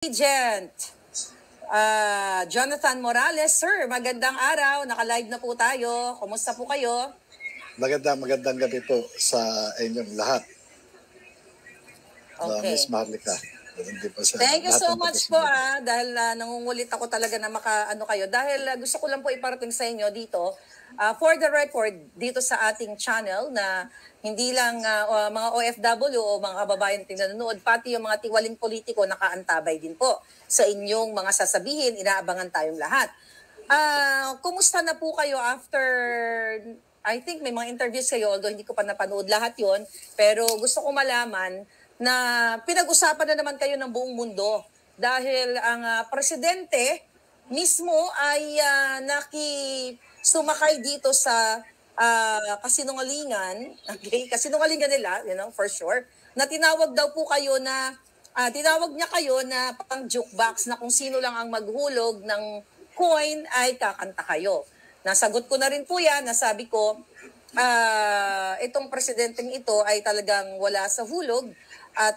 Agent Jonathan Morales. Sir, magandang araw. Naka-live na po tayo. Kumusta po kayo? Magandang gabi po sa inyong lahat. Okay. Miss Marlica. Thank you so much po dahil nangungulit ako talaga na makaano kayo. Dahil gusto ko lang po iparating sa inyo dito, for the record, dito sa ating channel na hindi lang mga OFW o mga kababayan nanonood, pati yung mga tiwaling politiko nakaantabay din po sa inyong mga sasabihin, inaabangan tayong lahat. Kumusta na po kayo after, I think may mga interviews kayo, although hindi ko pa napanood lahat yon, pero gusto ko malaman na pinag-usapan na naman kayo ng buong mundo dahil ang presidente mismo ay sumakay dito sa kasinungalingan, okay? Kasinungalingan nila, for sure, na tinawag daw po kayo na, tinawag niya kayo na pang jukebox na kung sino lang ang maghulog ng coin ay kakanta kayo. Nasagot ko na rin po yan, nasabi ko, itong presidenteng ito ay talagang wala sa hulog at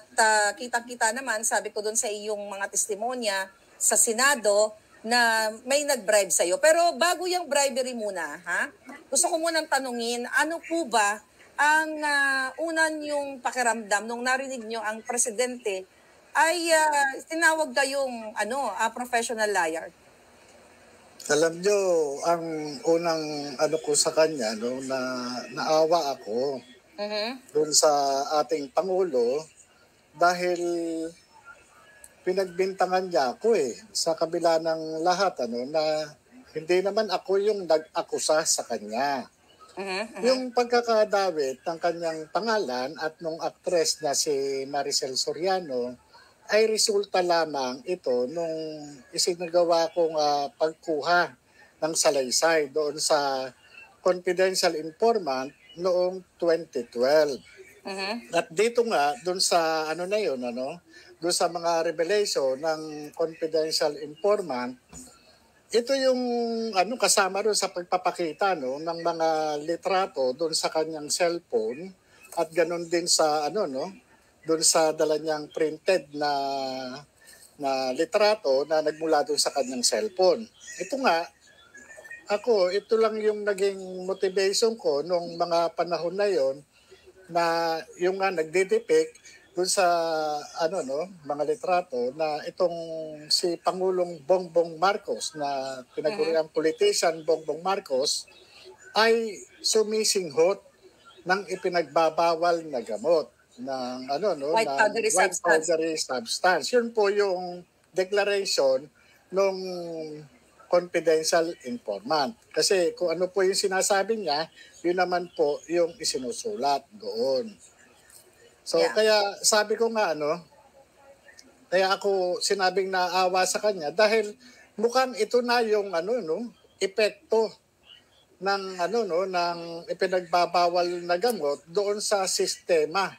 kitang-kita naman, sabi ko doon sa iyong mga testimonya sa Senado, na may nag-bribe sa'yo. Pero bago yung bribery muna, gusto ko munang tanungin, ano po ba ang unan yung pakiramdam nung narinig nyo ang presidente ay tinawag kayong professional liar? Alam nyo, ang unang ko sa kanya, na naawa ako doon sa ating Pangulo dahil pinagbintangan niya ako sa kabila ng lahat na hindi naman ako yung nag-akusa sa kanya. Yung pagkakadawit ng kanyang pangalan at nung actress na si Maricel Soriano ay resulta lamang ito nung isinagawa kong pagkuha ng salaysay doon sa confidential informant noong 2012. At dito nga doon sa doon sa mga revelation ng confidential informant, ito yung kasama doon sa pagpapakita ng mga litrato doon sa kanyang cellphone at ganoon din sa doon sa dala niyang printed na litrato na nagmula doon sa kanyang cellphone. Ito nga, ito lang yung naging motivation ko nung mga panahon na yon na yung nga nagde-depict doon sa mga litrato na itong si Pangulong Bongbong Marcos na pinaguriang politician Bongbong Marcos ay sumisinghot ng ipinagbabawal na gamot ng white powdery substance. Yun po yung declaration nung confidential informant. Kasi kung ano po yung sinasabi niya, yun naman po yung isinusulat doon. So kaya sabi ko nga kaya ako sinabing naawa sa kanya dahil mukhang ito na yung epekto ng ng ipinagbabawal na gamot doon sa sistema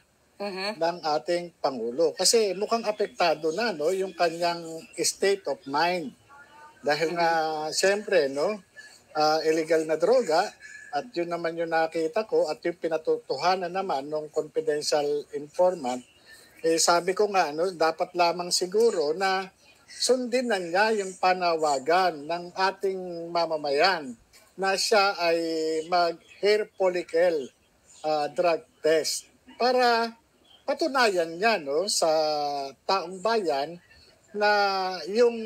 ng ating Pangulo. Kasi mukhang apektado na yung kanyang state of mind. Dahil nga siyempre illegal na droga. At yun naman yung nakita ko at yung pinatutuhanan naman ng confidential informant, sabi ko nga, dapat lamang siguro na sundin na niya yung panawagan ng ating mamamayan na siya ay mag-hair follicle drug test para patunayan niya sa taong bayan na yung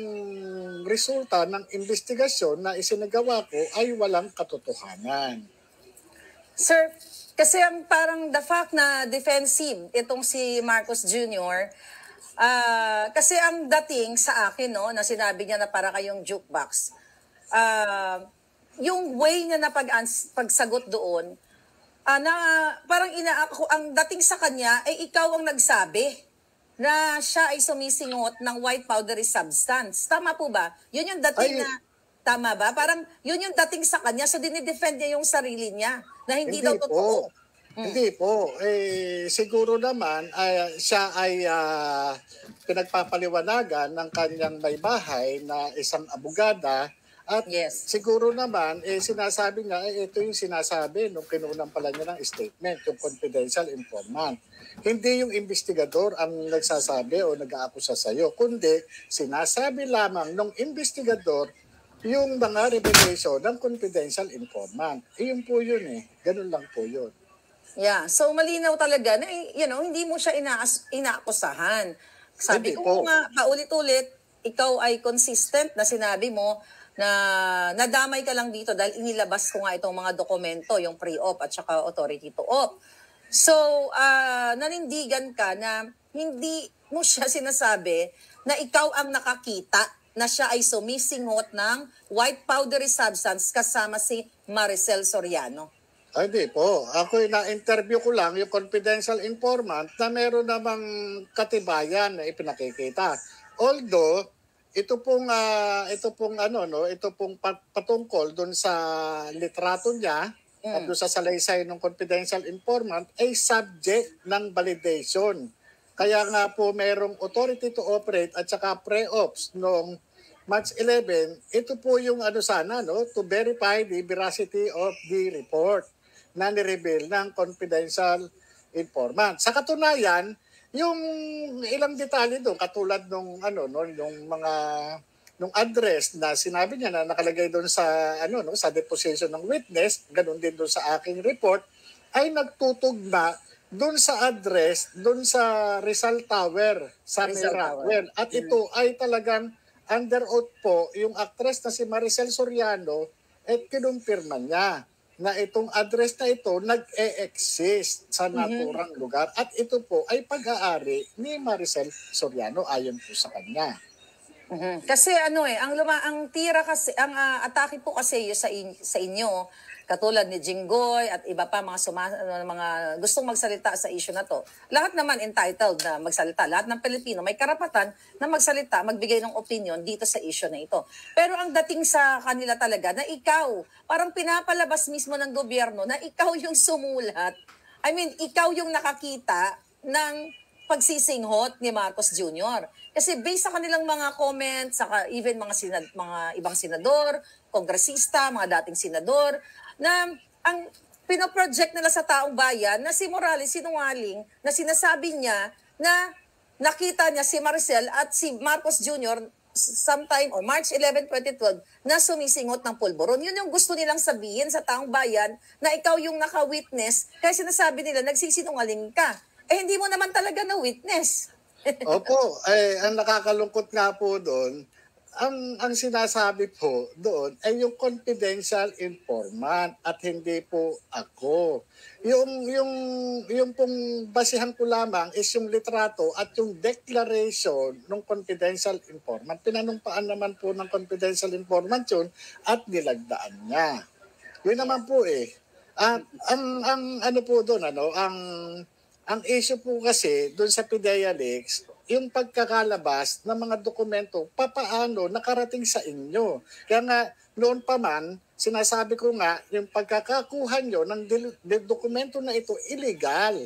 resulta ng investigasyon na isinagawa ko ay walang katotohanan. Sir, kasi ang parang the fact na defensive itong si Marcos Jr., kasi ang dating sa akin na sinabi niya na para kayong jukebox, yung way niya na pagsagot doon, na parang ang dating sa kanya ay ikaw ang nagsabi na siya ay sumisingot ng white powdery substance. Tama po ba? Yun yung dating tama ba? Parang yun yung dating sa kanya, so dinidefend niya yung sarili niya na hindi daw totoo. Hindi po. Siguro naman siya ay pinagpapaliwanagan ng kanyang may bahay na isang abogada At Yes. siguro naman, sinasabi niya, ito yung sinasabi nung kinunan pala niya ng statement, yung confidential informant. Hindi yung investigador ang nagsasabi o nag-aakusa sa'yo, kundi sinasabi lamang ng investigador yung mga revelation ng confidential informant. Yun po yun Ganun lang po yun. Yeah. So malinaw talaga na hindi mo siya inaakusahan. Sabi Hindi ko po. nga paulit-ulit, ikaw ay consistent na sinabi mo na nadamay ka lang dito dahil inilabas ko nga itong mga dokumento, yung pre-op at saka authority to op. So, nanindigan ka na hindi mo siya sinasabi na ikaw ang nakakita na siya ay sumisinghot ng white powdery substance kasama si Maricel Soriano. Ay, hindi po. Ako na-interview ko lang yung confidential informant na meron namang katibayan na ipinakikita. Although, ito pong patungkol doon sa litrato niya at doon sa salaysay ng confidential informant ay subject ng validation. Kaya nga po merong authority to operate at saka pre-ops noong March 11, ito po yung to verify the veracity of the report na ni-reveal ng confidential informant. Sa katunayan, yung ilang detalye doon katulad nung nung address na sinabi niya na nakalagay doon sa sa deposition ng witness, ganoon din doon sa aking report, ay nagtutugma doon sa address, doon sa Rizal Tower, sa Rizal Rockwell. Tower. At ito ay talagang under oath po yung actress na si Maricel Soriano at kinumpirma niya na itong address na ito nag-e-exist sa naturang lugar at ito po ay pag-aari ni Maricel Soriano ayon po sa kanya. Kasi ang tira kasi, ang atake po kasi sa inyo, katulad ni Jinggoy at iba pa mga gustong magsalita sa issue na to. Lahat naman entitled na magsalita. Lahat ng Pilipino may karapatan na magsalita, magbigay ng opinion dito sa issue na ito. Pero ang dating sa kanila talaga na ikaw, parang pinapalabas mismo ng gobyerno na ikaw yung sumulat. I mean, ikaw yung nakakita ng pagsisinghot ni Marcos Jr. Kasi based sa kanilang mga comments, saka even mga ibang senador, kongresista, mga dating senador, na ang pinoproject nila sa taong bayan na si Morales sinungaling, na sinasabi niya na nakita niya si Maricel at si Marcos Jr. sometime or March 11, 2012 na sumisinghot ng pulburon. Yun yung gusto nilang sabihin sa taong bayan na ikaw yung naka-witness kaya sinasabi nila nagsisinungaling ka. Hindi mo naman talaga na-witness. Opo, ang nakakalungkot nga po doon, ang sinasabi po doon ay yung confidential informant at hindi po ako. Yung pong basihan ko lamang is yung litrato at yung declaration ng confidential informant. Pinanumpaan naman po ng confidential informant yun at nilagdaan niya. Yun naman po At ang po doon, ang issue po kasi doon sa PIDEA Leaks, yung pagkakalabas ng mga dokumento, papaano nakarating sa inyo. Kaya nga, noon pa man, sinasabi ko nga, yung pagkakakuha nyo ng dokumento na ito, illegal.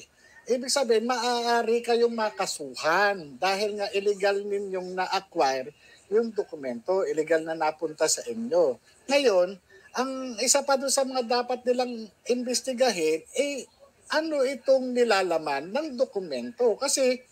Ibig sabihin, maaari kayong makasuhan dahil nga illegal ninyong na-acquire yung dokumento, illegal na napunta sa inyo. Ngayon, ang isa pa doon sa mga dapat nilang investigahin, ano itong nilalaman ng dokumento. Kasi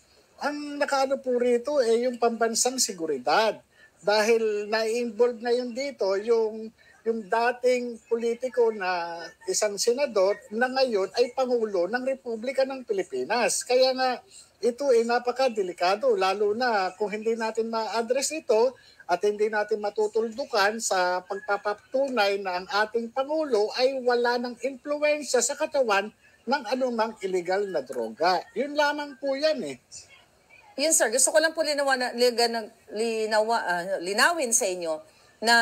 ang nakaano po rito yung pambansang seguridad. Dahil na-involve na yun dito yung dating politiko na isang senador na ngayon ay Pangulo ng Republika ng Pilipinas. Kaya nga ito napakadelikado lalo na kung hindi natin ma-address ito at hindi natin matutuldukan sa pagpapatunay na ang ating Pangulo ay wala ng impluensya sa katawan ng anumang illegal na droga. Yun lamang po yan Yun sir, gusto ko lang po linawin sa inyo na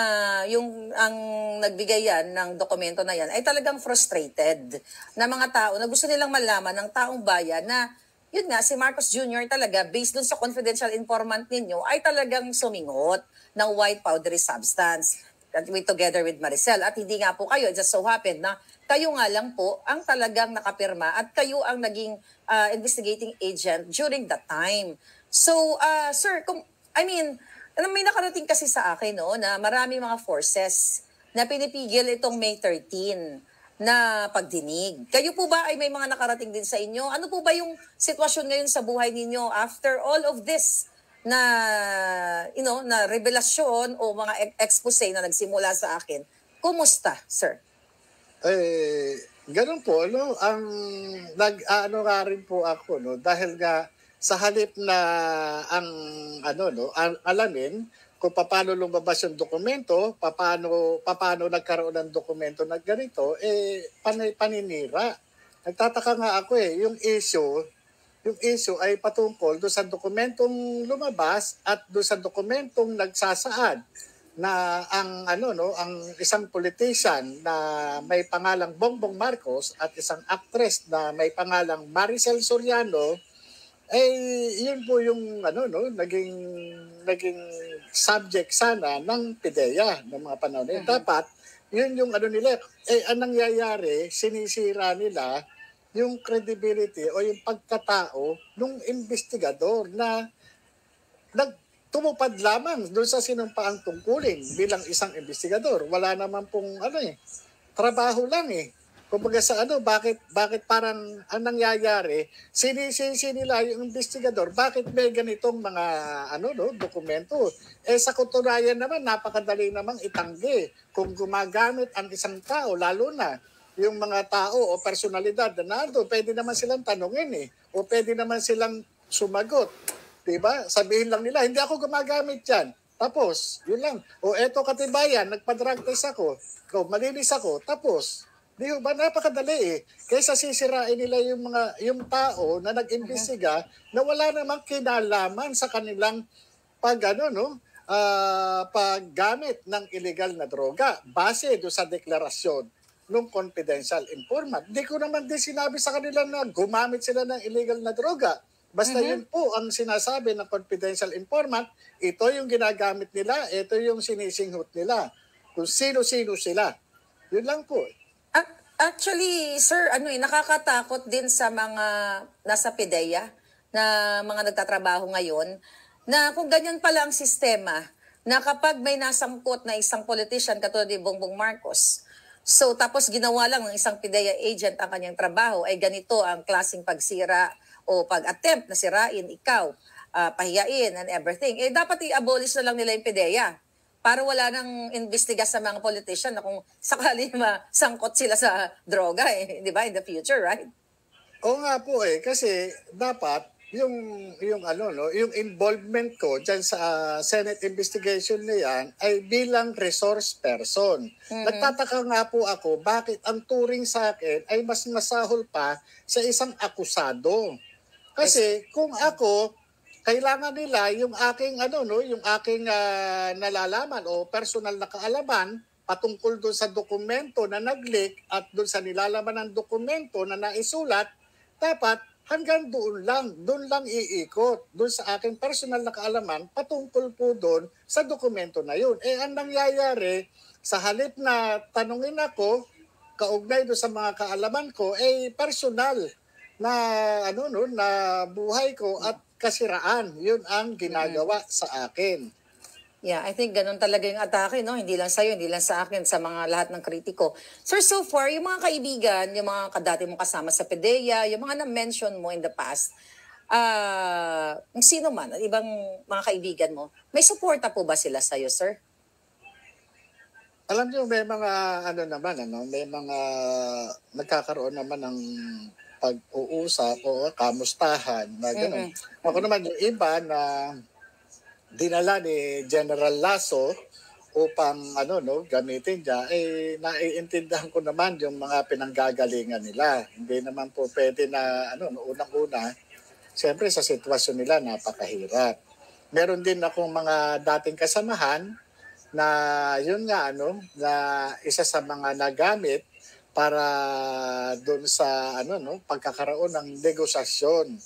ang nagbigay yan ng dokumento na yan ay talagang frustrated na mga tao na gusto nilang malaman ng taong bayan na yun nga, si Marcos Jr. talaga, based dun sa confidential informant ninyo, ay talagang suminghot ng white powdery substance together with Maricel. At hindi nga po kayo, it just so happened na kayo nga lang po ang talagang nakapirma at kayo ang naging investigating agent during that time. So, sir, may nakarating kasi sa akin, no, na marami mga forces na pinipigil itong May 13 na pagdinig. Kayo po ba ay may mga nakarating din sa inyo? Ano po ba yung sitwasyon ngayon sa buhay ninyo after all of this na, na revelasyon o mga expose na nagsimula sa akin? Kumusta, sir? Ganun po, no? Nag-ano nga rin po ako, no? Dahil nga sa halip na ang alamin kung paano lumabas yung dokumento, paano nagkaroon ng dokumento na ganito, paninira. Nagtataka nga ako yung issue ay patungkol doon sa dokumentong lumabas at doon sa dokumentong nagsasaad na ang isang politician na may pangalang Bongbong Marcos at isang actress na may pangalang Maricel Soriano, yun po yung naging subject sana ng PIDEA ng mga panahon. Dapat yun yung nila, ang nangyayari, sinisira nila yung credibility o yung pagkatao ng investigador na tumupad lamang doon sa sinumpaang tungkulin bilang isang investigador. Wala naman pong trabaho lang Kumbaga sa bakit parang ang nangyayari, sinisisi nila yung investigador, bakit may ganitong mga dokumento? Sa katunayan naman, napakadali namang itanggi kung gumagamit ang isang tao, lalo na yung mga tao o personalidad na nando, pwede naman silang tanungin o pwede naman silang sumagot. Diba? Sabihin lang nila, hindi ako gumagamit yan. Tapos, yun lang. O eto katibayan, nagpa-drug test ako. Malinis ako. Tapos, di ba napakadali Kaysa sisirain nila yung tao na nag-imbestiga na wala namang kinalaman sa kanilang paggamit ng illegal na droga base do sa deklarasyon ng confidential informant. Di ko naman din sinabi sa kanila na gumamit sila ng illegal na droga. Basta yun po ang sinasabi ng confidential informant, ito yung ginagamit nila, ito yung sinisinghot nila. Kung sino-sino sila. Yun lang po. Actually, sir, nakakatakot din sa mga nasa PIDEA na mga nagtatrabaho ngayon na kung ganyan pala ang sistema na kapag may nasangkot na isang politician katulad ni Bongbong Marcos, so tapos ginawa lang ng isang PIDEA agent ang kanyang trabaho, ay ganito ang klaseng pagsira o pag-attempt na sirain ikaw, pahiyain and everything, dapat i-abolish na lang nila yung PIDEA para wala nang imbestiga sa mga politician na kung sakali masangkot sila sa droga di ba, in the future, right? Oo nga po kasi dapat yung involvement ko diyan sa Senate investigation na yan ay bilang resource person. Nagtataka nga po ako bakit ang turing sa akin ay mas masahol pa sa isang akusado. Kasi kung ako, kailangan nila yung aking nalalaman o personal na kaalaman patungkol doon sa dokumento na nag-leak at doon sa nilalaman ng dokumento na naisulat, dapat hanggang doon lang iikot doon sa aking personal na kaalaman patungkol po doon sa dokumento na yun. Ang nangyayari, sa halip na tanungin ako, kaugnay doon sa mga kaalaman ko, personal na na buhay ko at kasiraan. Yun ang ginagawa sa akin. Yeah, I think ganun talaga yung atake, no? Hindi lang sa'yo, hindi lang sa akin, sa mga lahat ng kritiko. Sir, so far, yung mga kaibigan, yung mga kadati mong kasama sa PIDEA, yung mga na-mention mo in the past, kung sino man, ibang mga kaibigan mo, may suporta po ba sila sa'yo, sir? Alam niyo, may mga may mga nagkakaroon naman ng pag-uusap o kamustahan na gano'n. Ako naman yung iba na dinala ni General Lasso upang gamitin niya, naiintindihan ko naman yung mga pinanggagalingan nila. Hindi naman po pwede na unang-una, siyempre sa sitwasyon nila napakahirap. Meron din akong mga dating kasamahan na yun nga na isa sa mga nagamit para doon sa pagkakaroon ng negosasyon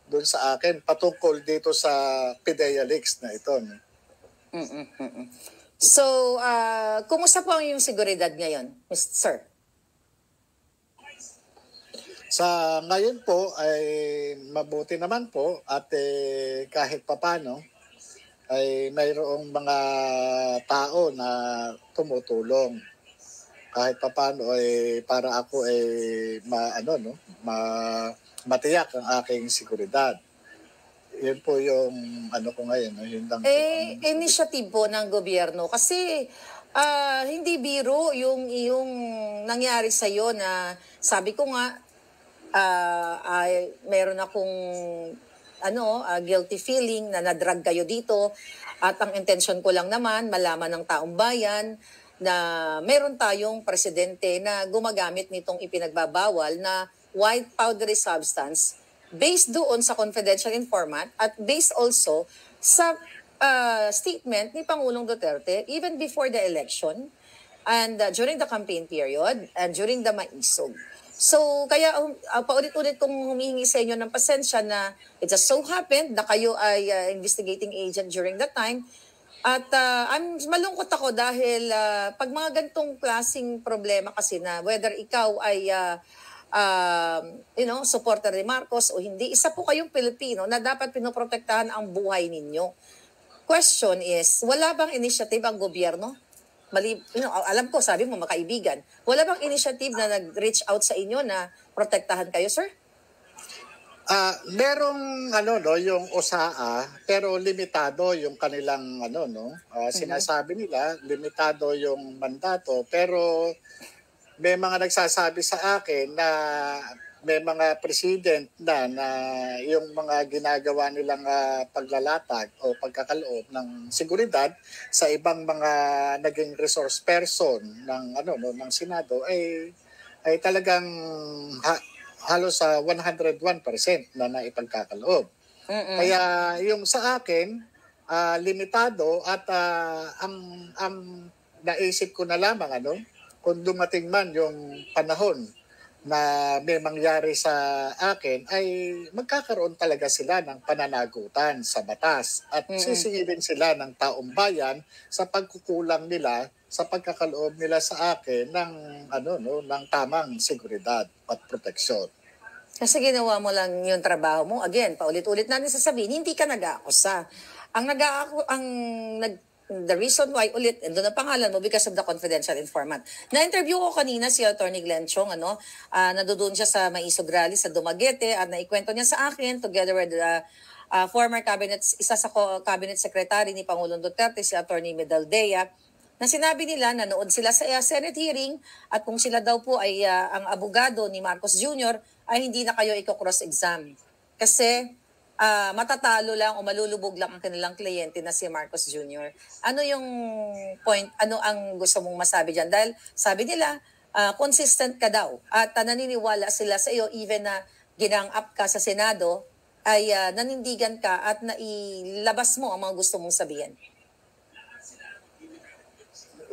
doon sa akin patungkol dito sa PIDEA leaks na ito. So, kumusta po ang iyong seguridad ngayon, Mr. Sir? Sa ngayon po ay mabuti naman po at kahit papano ay mayroong mga tao na tumutulong. Kahit papaano ay para ako ay matiyak ang aking seguridad. Yun po yung ano ko ngayon, no? Yun lang po ang Initiative po ng gobyerno kasi hindi biro yung nangyari sa iyo na sabi ko nga meron akong guilty feeling na nadrag kayo dito at ang intention ko lang naman malaman ng taong bayan na meron tayong presidente na gumagamit nitong ipinagbabawal na white powdery substance based doon sa confidential informant at based also sa statement ni Pangulong Duterte even before the election and during the campaign period and during the maisog. So, kaya paulit-ulit kong humihingi sa inyo ng pasensya na it just so happened na kayo ay investigating agent during that time. At malungkot ako dahil pag mga ganitong klaseng problema kasi na whether ikaw ay supporter ni Marcos o hindi, isa po kayong Pilipino na dapat pinoprotektahan ang buhay ninyo. Question is, wala bang initiative ang gobyerno? Alam ko, sabi mo, makaibigan. Wala bang initiative na nag-reach out sa inyo na protektahan kayo, sir? Merong yung OSAA, pero limitado yung kanilang sinasabi nila, limitado yung mandato, pero may mga nagsasabi sa akin na may mga president na yung mga ginagawa nilang paglalatag o pagkakaloob ng seguridad sa ibang mga naging resource person ng Senado ay talagang halos sa 101% na naipagkakaloob. Kaya yung sa akin limitado at ang naisip ko na lamang kung dumating man yung panahon na may mangyari sa akin ay magkakaroon talaga sila ng pananagutan sa batas at sisingilin sila ng taong bayan sa pagkukulang nila sa pagkakaloob nila sa akin ng ng tamang seguridad at proteksyon. Kasi ginawa mo lang yung trabaho mo. Again, paulit-ulit natin sasabihin, hindi ka nag-aakusa. The reason why ulit, and doon ang pangalan mo, because of the confidential informant. Na-interview ko kanina si Atty. Glenn Chong, nandoon siya sa Maisog Rally sa Dumaguete at naikwento niya sa akin together with the isa sa cabinet secretary ni Pangulong Duterte, si Atty. Medaldea, na sinabi nila na noon sila sa Senate hearing at kung sila daw po ay ang abogado ni Marcos Jr. ay hindi na kayo i-cross-exam. Kasi matatalo lang o malulubog lang ang kanilang kliyente na si Marcos Jr. Ano yung point, ano ang gusto mong masabi dyan? Dahil sabi nila, consistent ka daw at naniniwala sila sa iyo even na ginang up ka sa Senado ay nanindigan ka at nailabas mo ang mga gusto mong sabihin.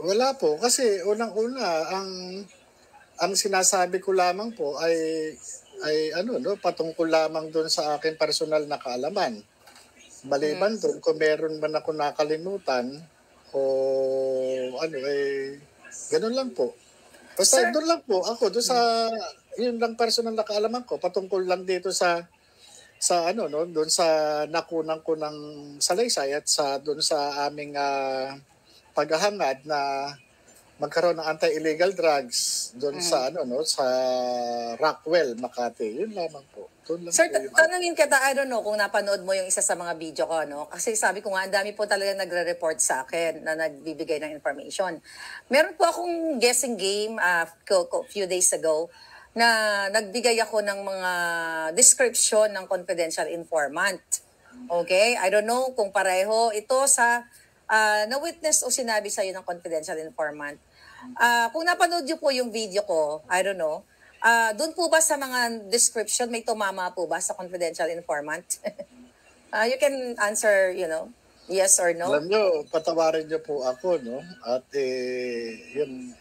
Wala po kasi unang-una ang sinasabi ko lamang po ay patungkol lamang doon sa akin personal na kaalaman. Maliban doon, kung meron man ako nakalimutan o ganun lang po. Basta doon lang po ako, doon sa, yun lang personal na kaalaman ko, patungkol lang dito sa doon sa nakunan ko ng salaysay at doon sa aming paghahangad na magkaroon ng anti-illegal drugs doon sa sa Rockwell, Makati. Yun lamang po. Sir, tanungin kita, I don't know kung napanood mo yung isa sa mga video ko, Kasi sabi ko nga, ang dami po talaga nagre-report sa akin na nagbibigay ng information. Meron po akong guessing game few days ago na nagbigay ako ng mga description ng confidential informant. Okay? I don't know kung pareho ito sa na-witness o sinabi sa'yo ng confidential informant. Kung napanood niyo po yung video ko, I don't know, doon po ba sa mga description may tumama po ba sa confidential informant? You can answer, yes or no. Alam nyo, patawarin niyo po ako, At yung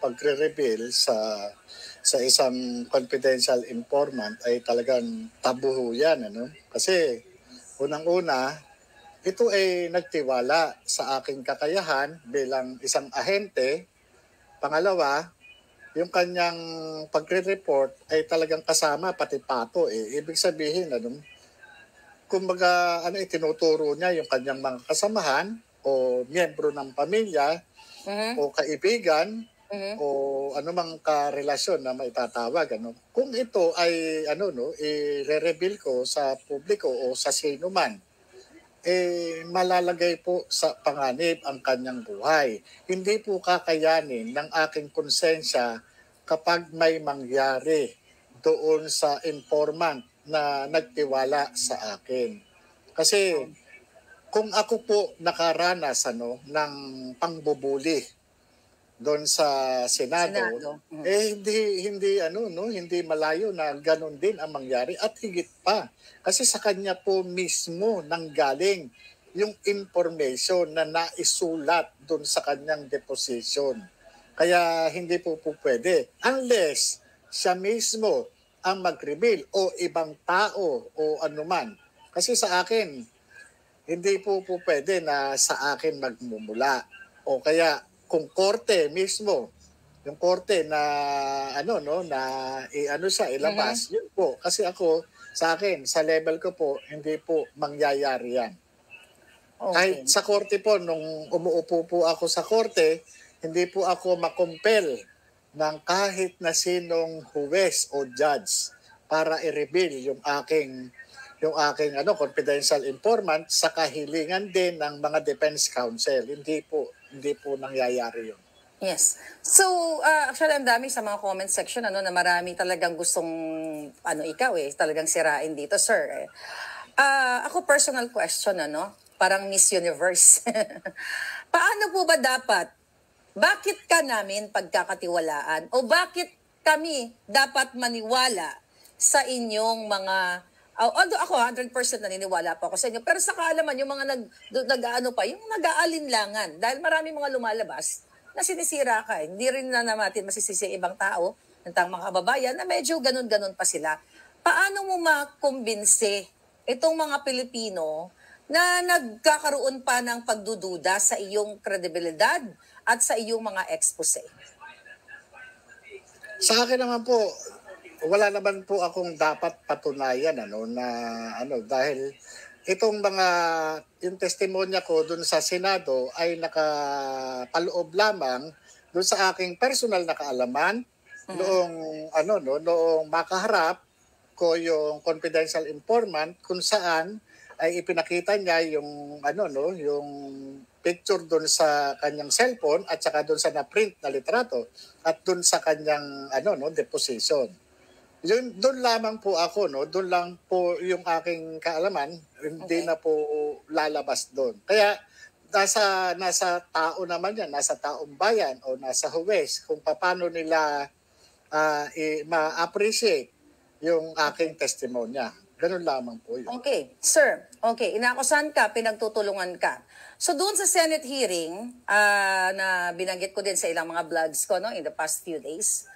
pagre-reveal sa isang confidential informant ay talagang tabu yan, Kasi unang-una, ito ay nagtiwala sa aking kakayahan bilang isang ahente. Pangalawa, yung kanyang pagre-report ay talagang kasama pati pato. Ibig sabihin, kumbaga itinuturo niya yung kanyang mga kasamahan o miyembro ng pamilya o kaibigan o anumang karelasyon na maitatawag. Kung ito ay i-reveal ko sa publiko o sa sino man, malalagay po sa panganib ang kanyang buhay. Hindi po kakayanin ng aking konsensya kapag may mangyari doon sa informant na nagtiwala sa akin. Kasi kung ako po nakaranas ng pangbubuli doon sa Senado, hindi malayo na ganun din ang mangyari at higit pa. Kasi sa kanya po mismo nanggaling yung information na naisulat doon sa kanyang deposition. Kaya hindi po pwede unless siya mismo ang mag-reveal o ibang tao o anuman. Kasi sa akin, hindi po pwede na sa akin magmumula. O kaya kung korte mismo, yung korte na ilabas, yun po. Kasi ako, sa akin, sa level ko po, hindi po mangyayari yan. Okay. Kahit sa korte po, nung umuupo po ako sa korte, hindi po ako makumpel ng kahit na sinong huwes o judge para i-reveal yung aking confidential informant sa kahilingan din ng mga defense counsel. Hindi po nangyayari yun. Yes. So, actually, ang dami sa mga comment section na marami talagang gustong talagang sirain dito, sir. Ako, personal question, parang Miss Universe. Paano po ba bakit ka namin pagkakatiwalaan o bakit kami dapat maniwala sa inyong mga although ako 100% naniniwala pa ako sa inyo, pero sa kaalaman yung mga yung nag-aalinlangan dahil marami mga lumalabas na sinisira ka. Hindi rin na natin masisisi ibang tao, ng mga kababayan na medyo ganun-ganun pa sila. Paano mo makumbinse itong mga Pilipino na nagkakaroon pa ng pagdududa sa iyong kredibilidad at sa iyong mga expose? Sa akin naman po, wala naman po akong dapat patunayan dahil itong yung testimonya ko dun sa Senado ay nakapaloob lamang dun sa aking personal na kaalaman noong makaharap ko yung confidential informant kung saan ay ipinakita niya yung yung picture doon sa kanyang cellphone at saka doon sa na-print na litrato at doon sa kanyang deposition. Yun, doon lamang po ako, doon lang po yung aking kaalaman, hindi na po lalabas doon. Kaya nasa tao naman yan, nasa taong bayan o nasa huwes kung paano nila ma-appreciate yung aking testimonya. Ganun lamang po yun. Okay, sir. Okay, inakusahan ka, pinagtutulungan ka. So doon sa Senate hearing, na binanggit ko din sa ilang mga vlogs ko in the past few days,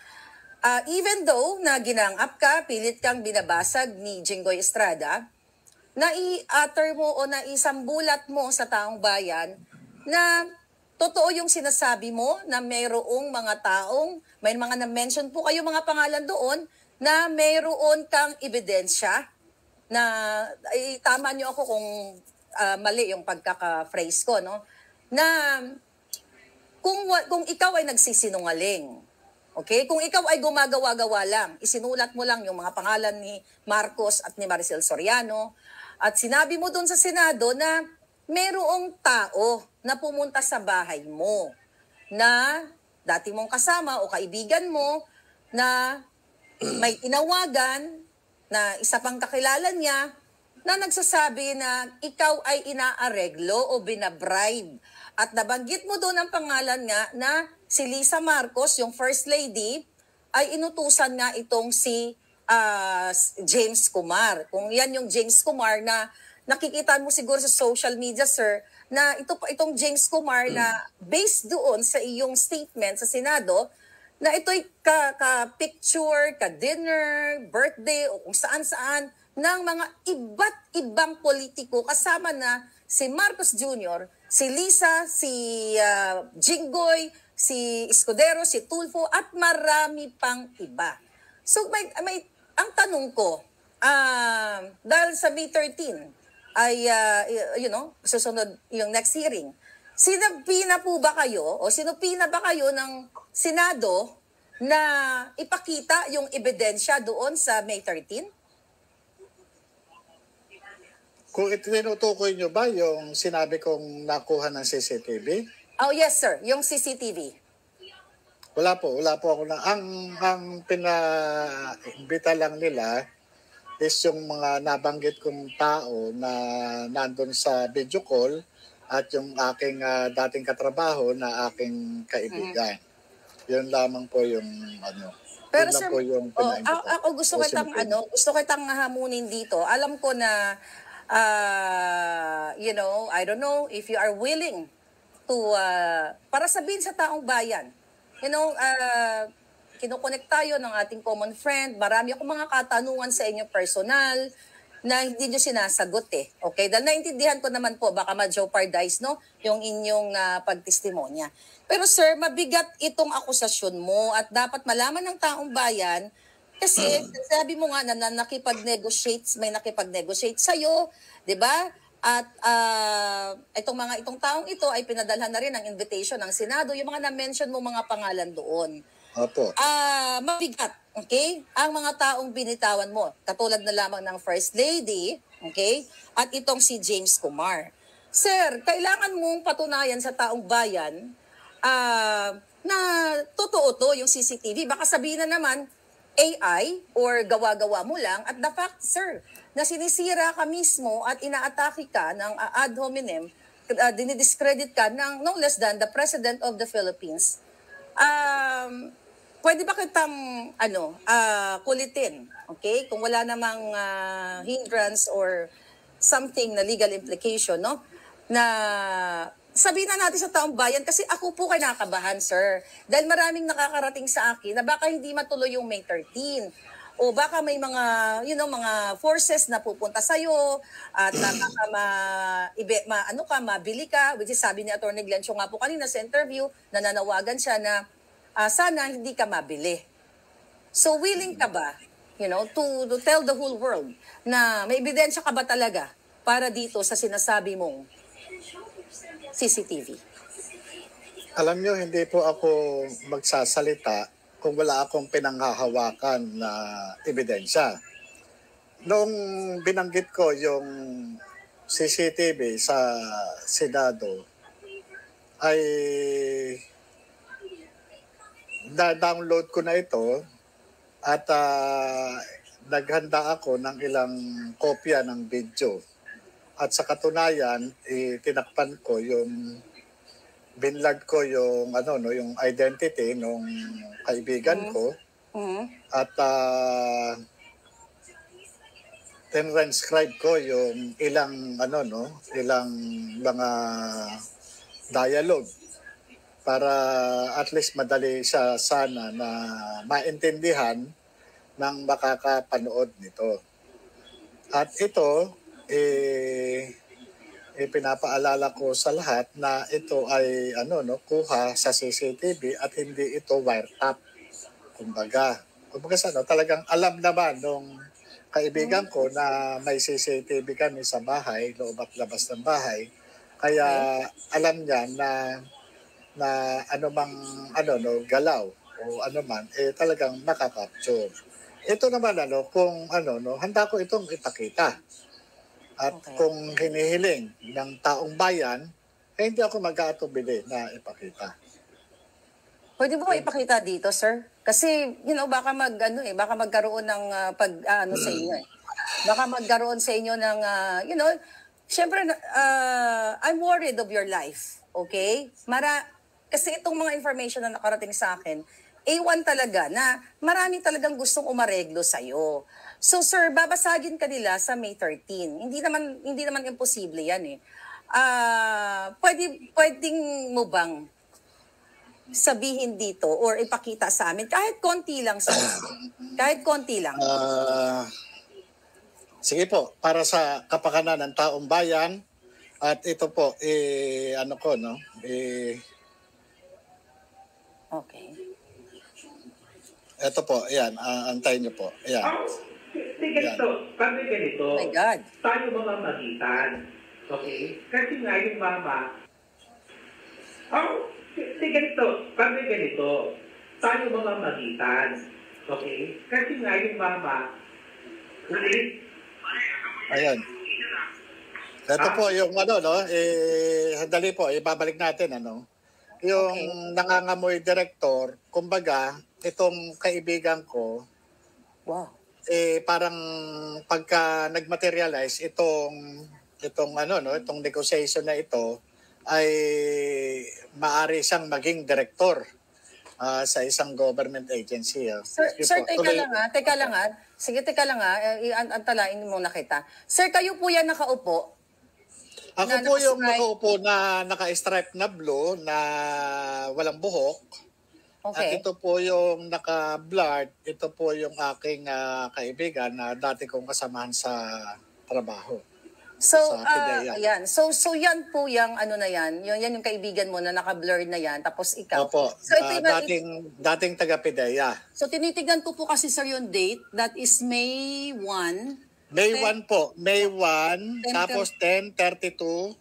even though na ginang-up ka, pilit kang binabasag ni Jinggoy Estrada, nai-utter mo o naisambulat mo sa taong bayan na totoo yung sinasabi mo na mayroong mga taong, may mga na-mention po kayo mga pangalan doon, na mayroon kang ebidensya na, tama niyo ako kung mali yung pagkaka-phrase ko, na kung ikaw ay nagsisinungaling, okay? Kung ikaw ay gumagawa-gawa lang, isinulat mo lang yung mga pangalan ni Marcos at ni Maricel Soriano, at sinabi mo doon sa Senado na mayroong tao na pumunta sa bahay mo na dati mong kasama o kaibigan mo na may tinawagan na isa pang kakilala niya na nagsasabi na ikaw ay inaareglo o binabribe. At nabanggit mo doon ang pangalan nga na si Lisa Marcos, yung First Lady, ay inutusan nga itong si James Kumar. Kung yan yung James Kumar na nakikita mo siguro sa social media, sir, na itong James Kumar na based doon sa iyong statement sa Senado, na ito'y ka-picture, ka-dinner, birthday, o kung saan-saan, ng mga iba't ibang politiko kasama na si Marcos Jr., si Lisa, si Jinggoy, si Escudero, si Tulfo, at marami pang iba. So ang tanong ko, dahil sa May 13, ay, susunod yung next hearing. Sinabi na po ba kayo o sinupi na ba kayo ng Senado na ipakita yung ebidensya doon sa May 13? Kung itinutukoy nyo ba yung sinabi kong nakuha ng CCTV? Oh, yes, sir. Yung CCTV. Wala po ako na. Ang pina-imbita lang nila is yung mga nabanggit kong tao na nandun sa video call at yung aking dating katrabaho na aking kaibigan. Yun lamang po yung Pero yun lang sir, po yung ako gusto kitang hamunin dito. Alam ko na I don't know if you are willing to para sabihin sa taong bayan. Kinukonek tayo ng ating common friend. Marami akong mga katanungan sa inyo personal na hindi nyo sinasagot eh. Okay? Dahil naintindihan ko naman po, baka ma-jeopardize, no? Yung inyong pagtestimonya. Pero sir, mabigat itong akusasyon mo at dapat malaman ng taong bayan kasi sabi mo nga na may nakipag-negotiate sa'yo, di ba? At itong taong ito ay pinadalhan na rin ng invitation ng Senado, yung mga na-mention mo mga pangalan doon. Opo. Mabigat, okay? Ang mga taong binitawan mo, katulad na lamang ng First Lady, okay? At itong si James Kumar. Sir, kailangan mong patunayan sa taong bayan na totoo to yung CCTV. Baka sabihin na naman, AI or gawa-gawa mo lang. At the fact, sir, na sinisira ka mismo at inaatake ka ng ad hominem, dinidiscredit ka ng no less than the President of the Philippines. Pwede ba kitang kulitin, okay? Kung wala namang hindrance or something na legal implication, no? Na sabihin na natin sa taong bayan kasi ako po kinakabahan, sir. Dahil maraming nakakarating sa akin na baka hindi matuloy yung May 13. O baka may mga, mga forces na pupunta sa'yo at baka mabili ka. Which is sabi ni Atty. Glencio nga po kanina sa interview, nananawagan siya na sana hindi ka mabili. So willing ka ba, to tell the whole world na may ebidensya ka ba talaga para dito sa sinasabi mong CCTV? Alam nyo, hindi po ako magsasalita kung wala akong pinanghahawakan na ebidensya. Noong binanggit ko yung CCTV sa Senado, ay na-download ko na ito at naghanda ako ng ilang kopya ng video. At sa katunayan, tinakpan ko binlog ko yung identity ng kaibigan ko. At transcribe ko yung ilang mga dialogue para at least madali siya sana na maintindihan ng makakapanood nito. At ito pinapaalala ko sa lahat na ito ay kuha sa CCTV at hindi ito wiretap. Kumbaga talagang alam naman nung kaibigan ko na may CCTV kami sa bahay, loob at labas ng bahay. Kaya alam niya na anumang galaw o anuman talagang nakakapture. Ito naman kung handa ko itong ipakita. At kung hinihiling ng taong bayan, hindi ako mag-aatubili na ipakita. Pwede mo ipakita dito, sir? Kasi, baka baka magkaroon ng sa inyo eh. Baka magkaroon sa inyo ng, syempre, I'm worried of your life, okay? Kasi itong mga information na nakarating sa akin, A1 talaga na marami talagang gustong umareglo sa'yo. So sir, babasagin ka nila sa May 13. Hindi naman imposible yan eh. Pwedeng mo bang sabihin dito or ipakita sa amin kahit konti lang sir. Kahit konti lang. Sige po, para sa kapakanan ng taong bayan at ito po Okay. Ito po, ayan, antayin niyo po. Ayan. ganito, pag ganito, Oh my God. tayo mga magitan. Okay? Kasi nga yung mama, ganito, pag ganito, tayo mga magitan. Okay? Kasi nga yung mama, Ayan. Ito po yung ano, no? Dali po, ibabalik natin, ano? Yung Okay. nangangamoy director, kumbaga, itong kaibigan ko, Wow. parang pagka nagmaterialize itong ano, no, itong negotiation na ito ay maari siyang maging director sa isang government agency. Sir, Sige sir, po, teka tuloy. lang ha. Teka lang ha. Sige, teka lang ha. Antalain mo na kita. Sir, kayo po yan nakaupo? Ako na po yung nakastripe? nakaupo na naka-stripe na blue na walang buhok. At Okay. ito po yung naka-blurred. Ito po yung aking kaibigan na dati kong kasamahan sa trabaho. So, sa PIDEA. ayan. So yan po yung ano na yan. Yan yung kaibigan mo na naka-blurred na yan. Tapos ikaw. Opo, So, ito dating taga-PIDEA. so tinitignan ko po kasi sir yung date. That is May 1. May Okay. 1 po. May 1, 10, tapos 10:32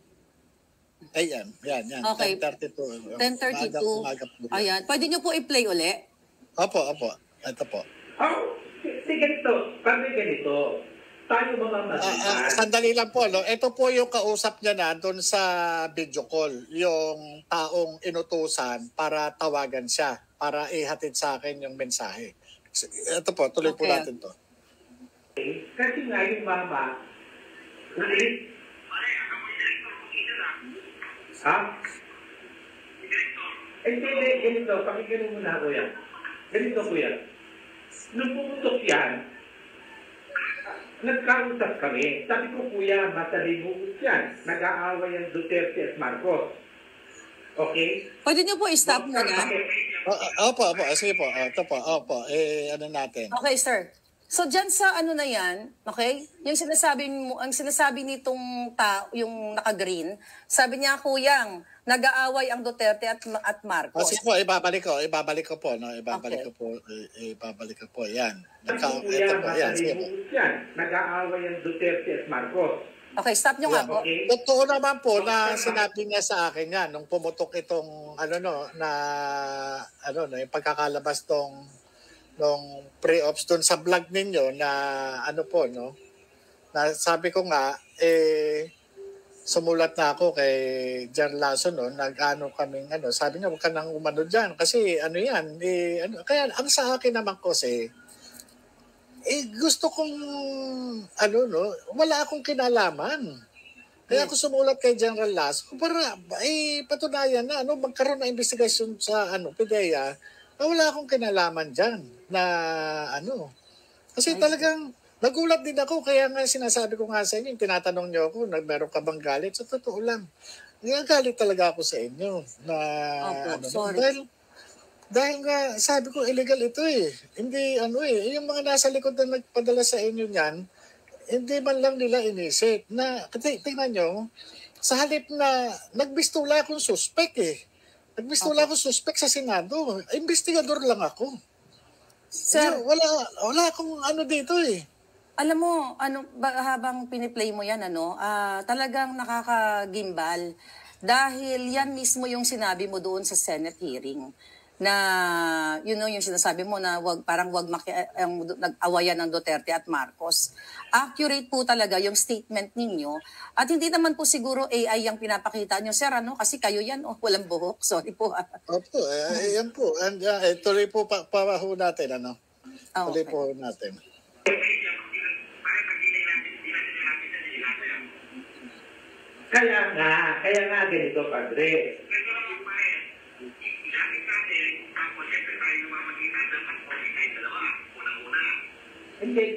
a.m. Yan. Okay. 10:32. 10:32. Umaga po. Ayan. Pwede nyo po i-play uli? Opo. Ito po. ganito, pag ganito, tayo mga magitan. Sandali lang po, no? Ito po yung kausap niya na doon sa video call, yung taong inutusan para tawagan siya, para ihatid sa akin yung mensahe. Ito po, tuloy po Okay. natin to. Kasi nga yung mama, ha? Hindi, ganito, pakinggan mo na kuya. Ganito kuya. Nung pumutok yan, nagkausap kami. Sabi ko kuya, matalimuot yan. Nag-aaway ang Duterte at Marcos. Okay? Pwede nyo po i-stop muna? Opo. Sige po. Ito po. Opo. Ano natin? Okay, sir. So dyan sa ano na yan, okay? Yung sinasabi mo, ang sinasabi nitong yung naka-green, sabi niya, kuyang, nag-aaway ang Duterte at Marcos. Sige po, ibabalik ko po, no? Okay. Ibabalik ko po. Yan. Sabi ko Ito kuya, po. Yan, sige po. matalimuot yan. Nag-aaway ang Duterte at Marcos. Okay, stop nyo nga Yan. po. Okay? Totoo naman po na sinabi niya sa akin yan nung pumutok itong yung pagkakalabas nung pre-ops doon sa vlog ninyo na na sabi ko nga sumulat na ako kay Jan Lasso sabi niya wag ka nang umano diyan kasi kaya ang sa akin naman kasi gusto kong wala akong kinalaman. Kaya ako sumulat kay General Lasso para patunayan na magkaroon ng investigasyon sa PIDEA na wala akong kinalaman diyan na kasi talagang nagulat din ako kaya nga sinasabi ko nga sa inyo, tinatanong niyo ako meron ka bang galit? Sa totoo lang. Galit talaga ako sa inyo na Opo, sorry. dahil nga sabi ko illegal ito Hindi yung mga nasa likod na nagpadala sa inyo niyan, hindi man lang nila inisip na tingnan nyo, sa halip na nagbistula akong suspect Nagbistula akong suspect sa Senado. Investigador lang ako. Sir, Wala akong dito alam mo, habang piniplay mo yan, talagang nakakagimbal. Dahil yan mismo yung sinabi mo doon sa Senate hearing na yung sinasabi mo na parang wag nag-awayan ng Duterte at Marcos. Accurate po talaga yung statement ninyo. At hindi naman po siguro AI yung pinapakita nyo, sir, kasi kayo yan, walang buhok. Sorry po. Opo, yan po. And, tuloy po pa ho natin, Tuloy Okay. po natin. Kaya nga ganito, Padre. Hindi,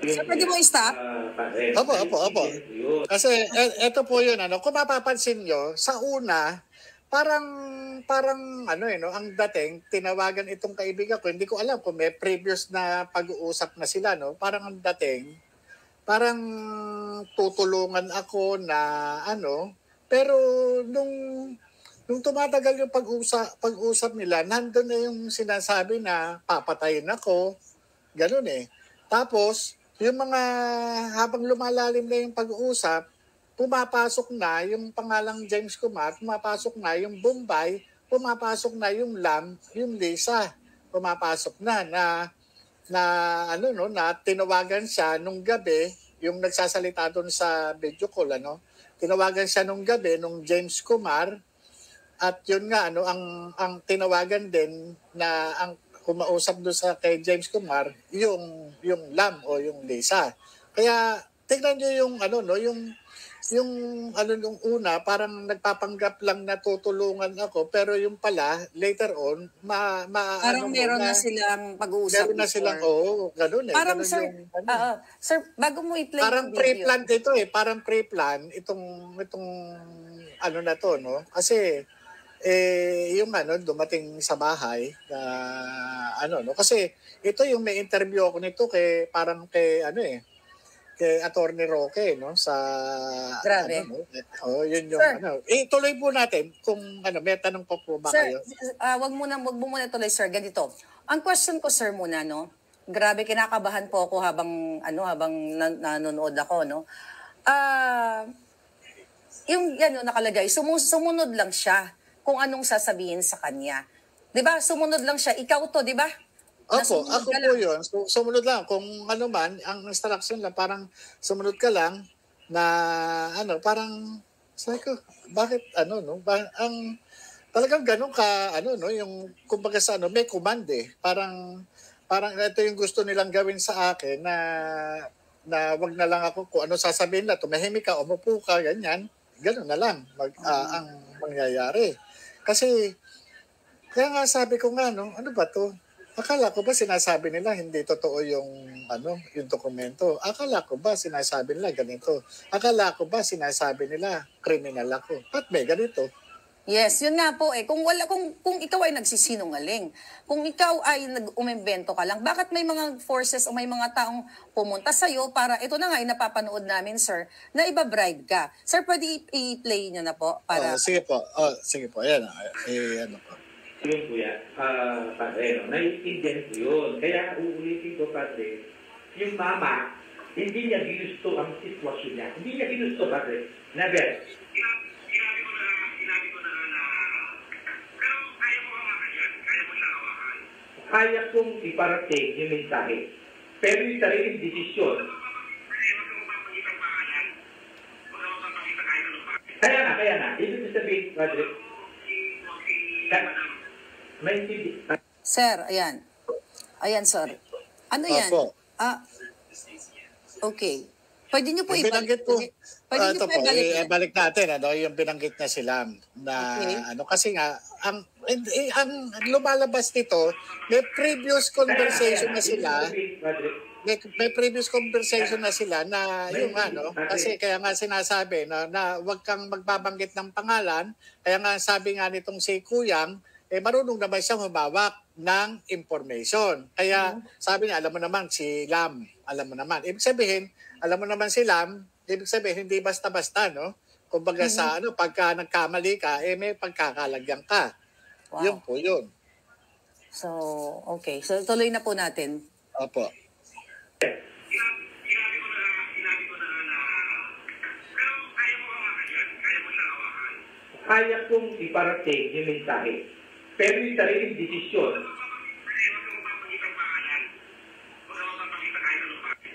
Sir, pwede mo i-stop? Padre. Opo. Yun. Kasi eto po yun, kung mapapansin nyo, sa una, parang ang dating, tinawagan itong kaibigan ko, hindi ko alam kung may previous na pag-uusap na sila, parang ang dating, parang tutulungan ako na pero nung tumatagal yung pag-usap nila, nandun na yung sinasabi na papatayin ako, ganun eh. Tapos, yung mga habang lumalalim na yung pag-uusap, pumapasok na yung pangalang James Kumar, pumapasok na yung Bombay, pumapasok na yung Lam, yung Lisa, pumapasok na ano no, na tinawagan siya nung gabi, yung nagsasalita doon sa video call tinawagan siya nung gabi nung James Kumar, at yun nga ang tinawagan din na ang kumausap doon sa kay James Kumar yung Lam o yung Lisa. Kaya tingnan niyo yung nung una, parang nagpapanggap lang na tutulungan ako, pero yung pala, later on, Parang meron na silang pag-uusap meron na silang, ganun eh. Parang Ganun sir, sir, bago mo i-play parang yung video. pre-plan ito eh. Parang pre-plan itong na to, no? Kasi, yung dumating sa bahay na, kasi ito yung may interview ako nito kay Attorney Roque, no, sa Grabe. yun yung Sir, tuloy po natin kung may tanong pa po ba sir, kayo? wag mo muna tuloy, sir. Ganito. Ang question ko, sir, muna, no? Grabe, kinakabahan po ako habang nanonood ako, no? Yung nakalagay, sumunod lang siya kung anong sasabihin sa kanya. 'Di ba? Sumunod lang siya. Ikaw to, 'di ba? Opo, Nasumunod ako ka po lang. yun. Sumunod lang. Kung ano man, ang instruction lang, parang sumunod ka lang na parang sabi ko, bakit talagang ganun ka, yung kumbaga sa may command eh. Parang ito yung gusto nilang gawin sa akin na wag na lang ako kung ano sasabihin na, tumahimik ka, umupo ka, ganyan. Ganun na lang ang mangyayari. Kasi, kaya nga sabi ko nga, ano ba to? Akala ko ba sinasabi nila hindi totoo yung dokumento? Akala ko ba sinasabi nila ganito? Akala ko ba sinasabi nila kriminal ako? Ba't may ganito? Yes, yun nga po eh. Kung ikaw ay nagsisinungaling, kung ikaw ay nag-umimbento ka lang, bakit may mga forces o may mga taong pumunta sa'yo para, ito na nga, napapanood namin, sir, na iba-bribe ka. Sir, pwede i-play nyo na po para... Sige po. Sige po. Ayan. Po. Yun kuya, padre, naiintindihan ko yun. Kaya uulitin ko, padre, yung mama, hindi niya ginusto ang sitwasyon niya. Hindi niya ginusto, padre. Never. Sinabi ko na pero kaya mo hawakan yan. Kaya mo siya hawakan. Kaya kong iparating yung mensahe. Pero yung sariling desisyon. Kaya na. Ibig sabihin, padre, Sir, ayan. Ayan, sir. Ano yan? Opo. Okay. Pwede niyo po Binanggit po. Pwede niyo Ito po po, ibalik. balik natin, yung binanggit na sila na, Okay. kasi nga, ang lumalabas nito, may previous conversation na sila, may previous conversation na sila na yung kasi kaya nga sinasabi na wag kang magbabanggit ng pangalan, kaya nga sabi nga nitong si Kuyang, marunong naman siyang humawak ng information. Kaya sabi niya, alam mo naman si Lam, alam mo naman. Ibig sabihin, alam mo naman si Lam, ibig sabihin hindi basta-basta, no? Kumbaga sa pagka nagkamali ka, may pagkakalagyan ka. Wow. Yun po yun. So, okay. So, tuloy na po natin. Opo. Sinabi ko na pero kaya mo hawakan yan. Kaya mo siya hawakan. Kaya kong iparating yung mensahe. Pero yung sariling desisyon.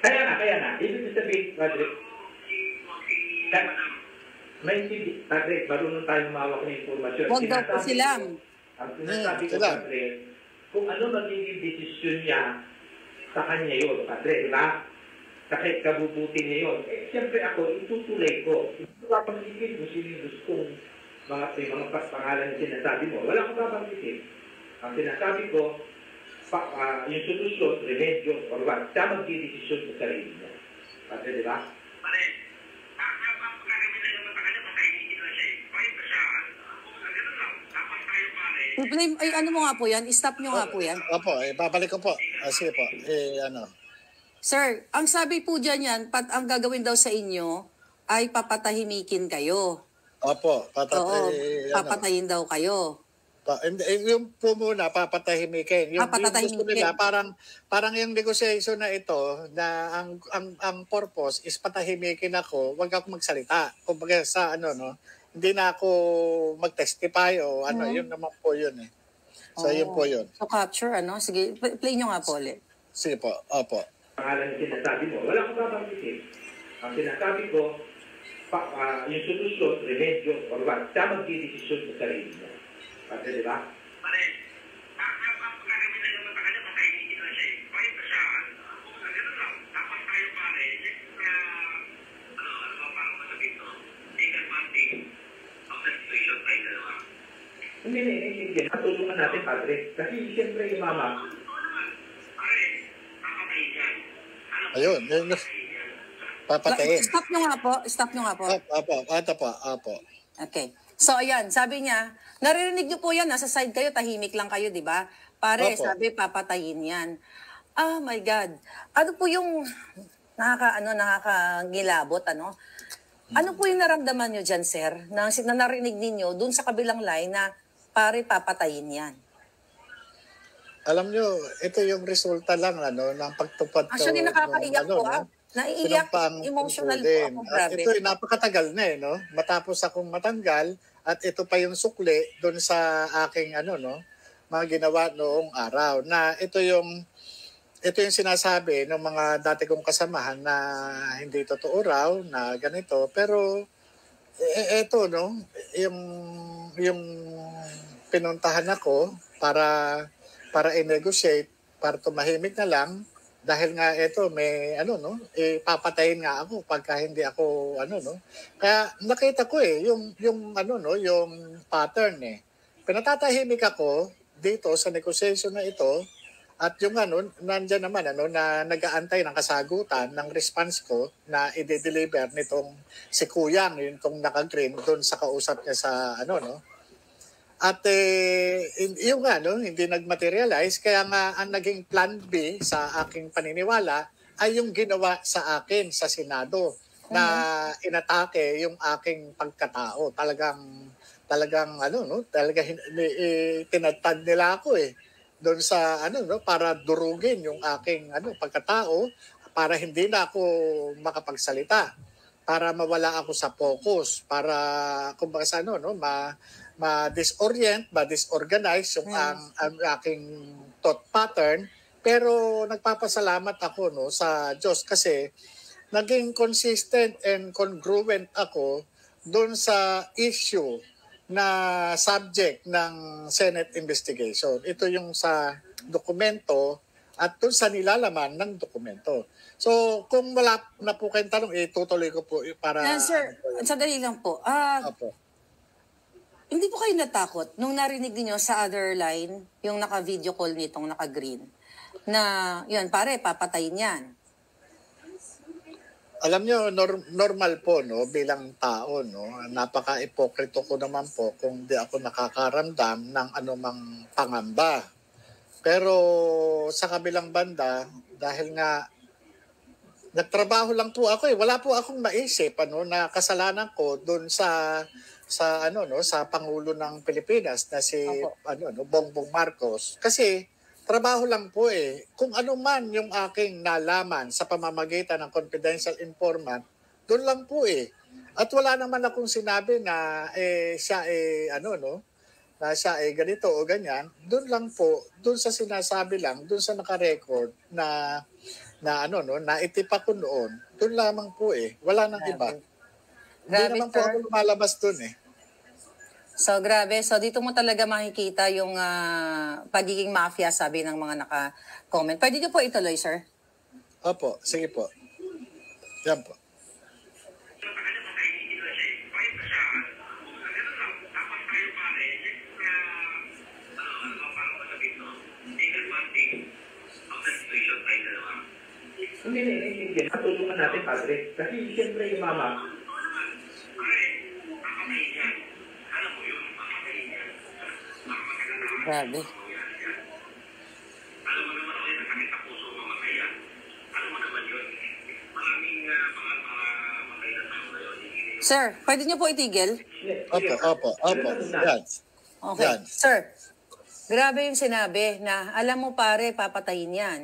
Kaya na. Ibig sabihin, padre, padre, marunong tayong mawak ng informasyon. Huwag daw po sila. Ang sinasabi ko, padre, kung ano magiging desisyon niya, sa kanya yun, padre, di ba? Sakit kabubuti niya yun. Siyempre ako, itutuloy ko. Ito papanggitin kung sino yung gustong mga pangalan na sinasabi mo. Wala akong papanggitin. Ang sinasabi ko, yung solusyon, remedyo, or what, siya magdidesisyon sa sarili niya. Padre, di ba? Pare, ang pagkakabit na naman sa kanya, makainigin na siya eh. Bakit ba siya? Kung sa gano'n lang, dapat tayo pare. Play, ay, ano mo nga po yan? Stop nyo nga po yan. Opo, babalik ko po. Sige po. Sir, ang sabi po dyan yan, ang gagawin daw sa inyo ay papatahimikin kayo. Opo, Oo, papatayin daw kayo. yung po muna papatahimikin. Yung gusto nila Papatatahimikin. parang yung negotiation na ito na ang purpose is patahimikin ako, wag ako magsalita. Kumbaga sa ano no, hindi na ako mag-testify o ano, yun naman po yun eh. So yun po yun. So capture ano? Sige, play nyo nga po ulit. Sige po, opo. Pangalan yung sinasabi mo, wala akong babanggitin. Ang sinasabi ko, yung solusyon, remedyo, or what, siya magdidesisyon sa sarili niya. Kasi di ba? Pare, ang gagawin na naman sa kanya, patahimikin na siya eh. Bakit pa siya? Kung gano'n lang, dapat tayo pare, ano ba parang masabi ito? Take advantage of the situation tayo dalawa. Hindi. Matulungan natin, Padre. Kasi siyempre yung mama, Pare, papatayin yan. Ayun, yun. Papatayin. Stop nyo nga po. Opo. Okay. So, ayan, sabi niya, naririnig niyo po yan, nasa side kayo, tahimik lang kayo, di ba? Pare, Opo. sabi, papatayin yan. Oh my God. Ano po yung nakakangilabot, ano? Ano po yung naramdaman niyo dyan, sir, na narinig ninyo dun sa kabilang line na, pare, papatayin yan? Alam nyo, ito yung resulta lang ng pagtupad ko. Actually, nakakaiyak po, Naiiyak, emotional po ako, At grabe. ito ay napakatagal na no? Matapos akong matanggal at ito pa yung sukli doon sa aking mga ginawa noong araw. Na ito yung sinasabi ng mga dati kong kasamahan na hindi totoo raw na ganito. Pero ito yung pinuntahan ako para i-negotiate, para tumahimik na lang. Dahil nga ito may papatayin nga ako pagka hindi ako Kaya nakita ko yung pattern eh. Pinatatahimik ako dito sa negotiation na ito at yung nandiyan naman na nag-aantay ng kasagutan ng response ko na i-deliver nitong si Kuyang, yung naka-green doon sa kausap niya sa At yung hindi nagmaterialize, kaya nga ang naging plan B sa aking paniniwala ay yung ginawa sa akin sa Senado na inatake yung aking pagkatao. Talagang tinatad nila ako doon sa para durugin yung aking pagkatao para hindi na ako makapagsalita, para mawala ako sa focus, para kumbaga sa ma-disorganize yung ang aking thought pattern. Pero nagpapasalamat ako sa Diyos kasi naging consistent and congruent ako doon sa issue na subject ng Senate investigation. Ito yung sa dokumento at doon sa nilalaman ng dokumento. So, kung wala na po kayong tanong, tutuloy ko po para... Sir, sandali lang po. Opo. Hindi po kayo natakot nung narinig niyo sa other line, yung naka-video call nitong naka-green, na yun, pare, papatayin yan? Alam nyo, normal po bilang tao, napaka-ipokrito ko naman po kung di ako nakakaramdam ng anumang pangamba. Pero sa kabilang banda, dahil nga nagtrabaho lang po ako wala po akong naisip na kasalanan ko doon sa Pangulo ng Pilipinas na si Bongbong Marcos. Kasi trabaho lang po Kung ano man yung aking nalaman sa pamamagitan ng confidential informant, doon lang po At wala naman akong sinabi na siya na siya ganito o ganyan. Doon lang po, doon sa sinasabi lang, doon sa naka-record na naitipa ko noon. Doon lamang po Wala nang iba. Hindi naman po ako lumalabas doon So, grabe. So, dito mo talaga makikita yung pagiging mafia, sabi ng mga naka-comment. Pwede niyo po ituloy, sir? Opo, sige po. Yan po. Hindi. Matulungan natin, Padre. Kasi siyempre yung mama, Grabe. Alam mo naman ako yung nakakit sa puso mamataya. Alam mo naman yun. Maraming mga matay na tao ngayon, hindi Sir, pwede niyo po itigil? Opo. Yan. Okay. Yan. Sir, grabe yung sinabi na, alam mo pare, papatayin yan.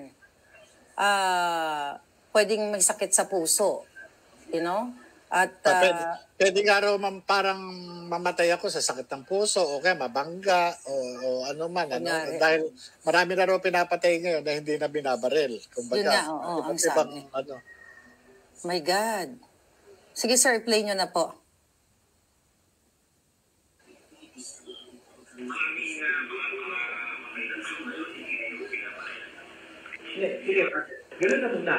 Pwedeng may sakit sa puso. You know? At, Pwede nga raw parang mamatay ako sa sakit ng puso o kaya mabangga o ano man. Ano? Dahil marami na raw pinapatay ngayon na hindi na binabaril. Kumbaga, yun nga, ang sabi. Ano. My God. Sige sir, play nyo na po. Sige, gano'n na muna.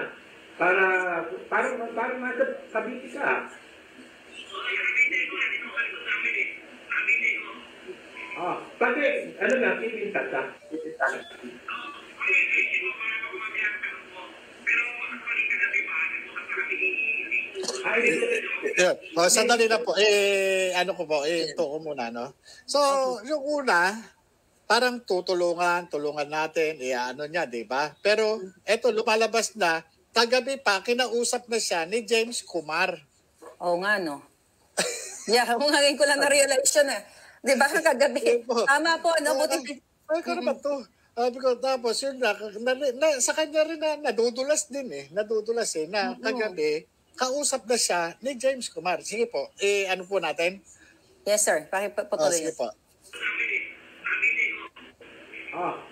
Para nasa kabiti ka. Pati, ano na, pipintas ka. Yeah. Sandali na po. Ano ko po, ito ko muna, no? So, yung una, parang tulungan natin, ano niya, di ba? Pero, eto, lumalabas na, kagabi pa, kinausap na siya ni James Kumar. Oo nga, no? Yeah, ngayon ko lang na-realize yun, Di ba, kagabi? Tama po, no? Buti. Ay, ka naman to. Tapos, yun sa kanya rin nadudulas din Nadudulas na kagabi, kausap na siya ni James Kumar. Sige po, ano po natin? Yes, sir. Pakipatuloy. Sige po.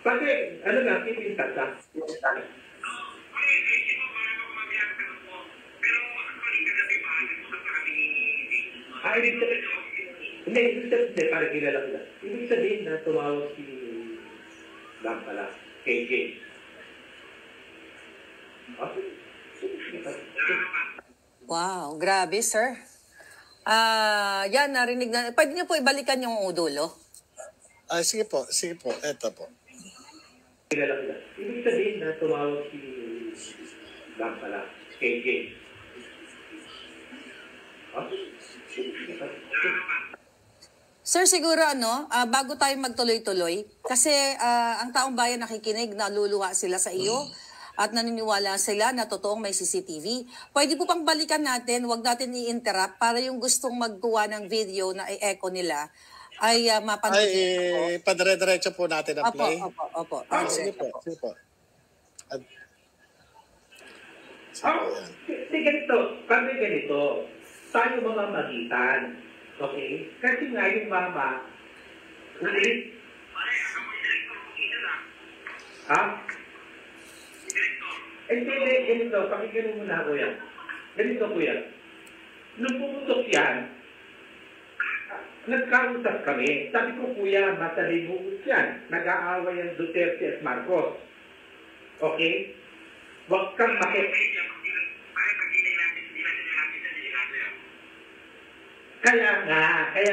Pati, ano na, pipintas ka. Ibig sabihin, para kilala ko lang. Ibig sabihin na tumawag si Bang pala, kay James. Wow, grabe, sir. Yan, narinig na. Pwede niyo po ibalikan yung udulo? Sige po. Eto po. Kilala ko lang. Ibig sabihin na tumawag si Bang pala, kay James. Sir, siguro bago tayo magtuloy-tuloy, kasi ang taong bayan nakikinig, naluluwa sila sa iyo at naniniwala sila na totoong may CCTV. Pwede po pang balikan natin, wag natin i-interrupt para yung gustong magkuha ng video na i-echo nila ay mapanood. Padire-diretso po natin ang play. Opo. Sige po. Ganito. Tayo mga magitan. Okay? Kasi nga yung mama, ulit. Hindi, ganito. Pakinggan mo na, kuya. Ganito, kuya. Nung pumutok yan, nagkausap kami. Sabi ko, kuya, matalimugot yan. Nag-aaway ang Duterte at Marcos. Okay? Huwag kang Kaya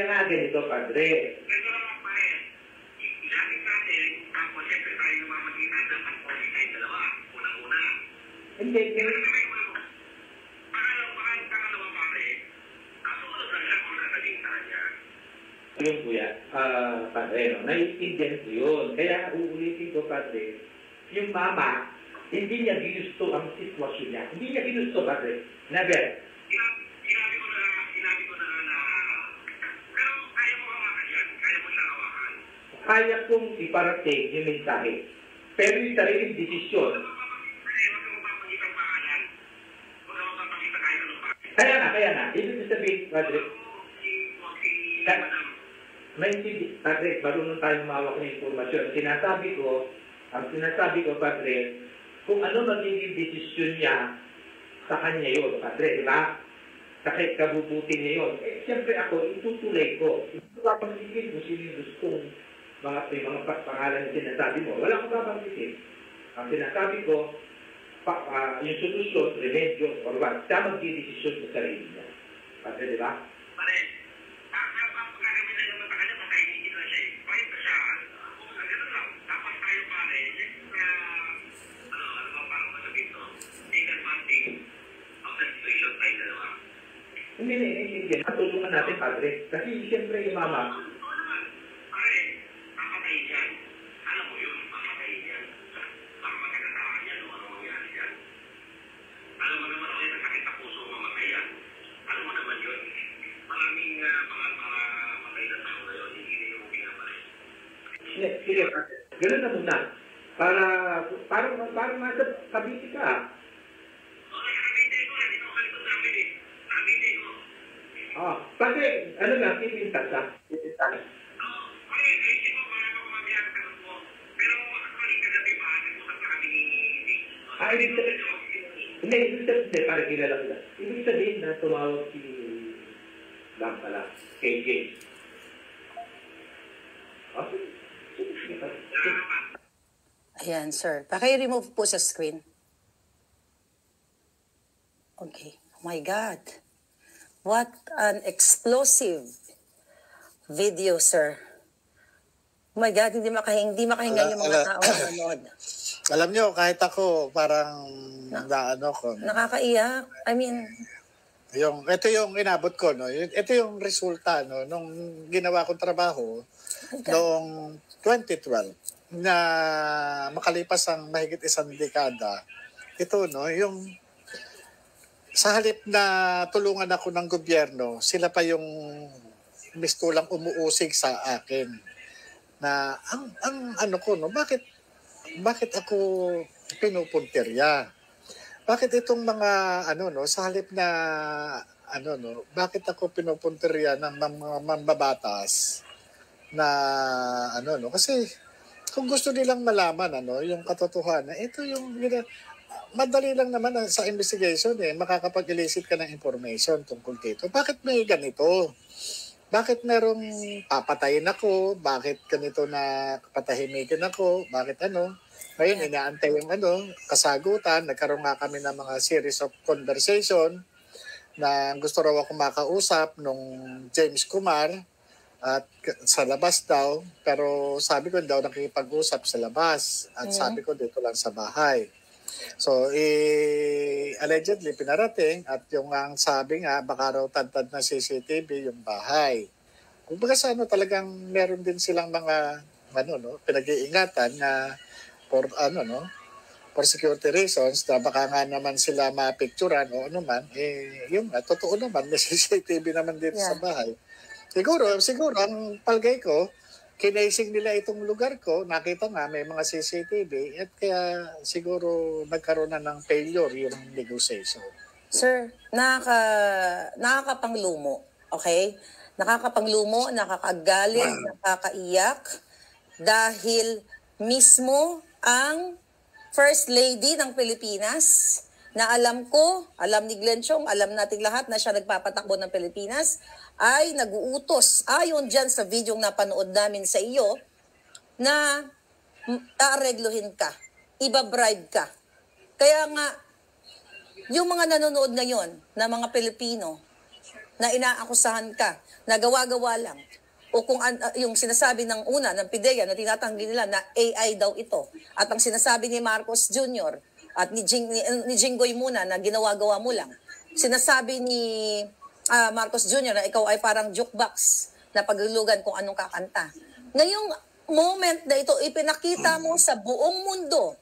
nga ganito, Padre. Ito naman pa ilapit natin, tapos siyempre tayo mamagitan ng pagpuli tayo dalawa, unang-una. Hindi. Pangalawa pare, kasunod na siya kung naging niya. Yun, kuya, Padre, naiintindihan ko yun. Kaya uulitin ko, Padre, yung mama, hindi niya ginusto ang sitwasyon niya. Hindi niya ginusto, Padre. Never. Sinabi ko na pero kaya mo hawakan yan. Kaya mo siya hawakan. Kaya kong iparating yung mensahe. Pero yung sariling desisyon. Huwag mo papagit ang pangalan. Huwag mo papagit ang kahit anong pangalan. Kaya nga. Ibig sabihin, Padre, Padre, marunong tayong mawak ng informasyon. Ang sinasabi ko, Padre, kung ano magiging desisyon niya sa kanya yun, Padre, di ba? Kahit kabubuti niya yun. Siyempre ako, itutulay ko. Ito papanggitin kung sino yung gustong mga pangalan na sinasabi mo. Wala akong papanggitin. Ang sinasabi ko, yung solusyon, remedyo, or what, siya magdidesisyon sa sarili niya. Padre, di ba? Pare, ang gagawin na yung mata kanya, makainigin na siya eh. Pahit na siya. Kung gano'n lang, dapat tayo pare, parang masabi ito, take advantage of the situation tayo dalawa. Hindi. Matulungan natin, Padre. Kasi siyempre yung mama. Oo naman. Pare, papatayin yan. Alam mo yun, papatayin yan. Baka magkakataan yan o ano mangyari yan. Alam mo naman ako yung sakit na puso, mamatay yan. Alam mo naman yun. Sige, ganun na muna. Para nasa kabiti ka. Pati, ano lang, pipintas ha? Pipintas. Ibig sabihin, hindi, para kilala ko lang. Ibig sabihin na tumawag si Lam pala, kay James. Okay. Ayan, sir. Paki-remove po sa screen. Okay. Oh my God. What an explosive video, sir. Oh my God, hindi makahinga yung mga tao na nanonood. Alam nyo, kahit ako, parang naano ko. No? Nakakaiyak. I mean, Ito yung inabot ko, no? Ito yung resulta, no? Nung ginawa kong trabaho noong 2012 na makalipas ang mahigit isang dekada. Ito, no? Yung sa halip na tulungan ako ng gobyerno, sila pa yung mistulang umuusig sa akin. Na ang ano ko, no? Bakit ako pinupuntirya? Bakit itong mga sa halip na bakit ako pinupuntirya ng mga mambabatas na kasi kung gusto nilang malaman yung katotohanan, ito yung madali lang naman sa investigation makakapag-elicit ka ng information tungkol dito. Bakit may ganito? Bakit merong papatayin ako? Bakit ganito na patahimikin ako? Bakit Ngayon, inaantay yung kasagutan. Nagkaroon nga kami ng mga series of conversation na gusto raw ako makausap nung James Kumar at sa labas daw. Pero sabi ko, hindi daw nakikipag-usap sa labas. At sabi ko, dito lang sa bahay. So, allegedly pinarating at yung ang sabi nga, baka raw tantad na CCTV yung bahay. Kung baga sa talagang meron din silang mga pinag-iingatan na for security reasons na baka nga naman sila mapicturan o yung totoo naman, may CCTV naman dito sa bahay. Siguro, ang palgay ko, kinasing nila itong lugar ko, nakita nga may mga CCTV at kaya siguro nagkaroon na ng failure yung negotiation. Sir, nakakapanglumo, okay? Nakakapanglumo, nakakagalit, nakakaiyak dahil mismo ang First Lady ng Pilipinas na alam ni Glenn Chong, alam nating lahat na siya nagpapatakbo ng Pilipinas, ay nag-uutos ayon dyan sa video napanood namin sa iyo na aaregluhin ka, ibabribe ka. Kaya nga, yung mga nanonood ngayon na mga Pilipino na inaakusahan ka, na gawa-gawa lang, o kung yung sinasabi ng ng PIDEA na tinatanggi nila na AI daw ito, at ang sinasabi ni Marcos Jr. at ni Jinggoy muna na ginawa-gawa mo lang, sinasabi ni Marcos Jr. na ikaw ay parang jukebox na paglulugan kung anong kakanta. Ngayong moment na ito, ipinakita mo sa buong mundo,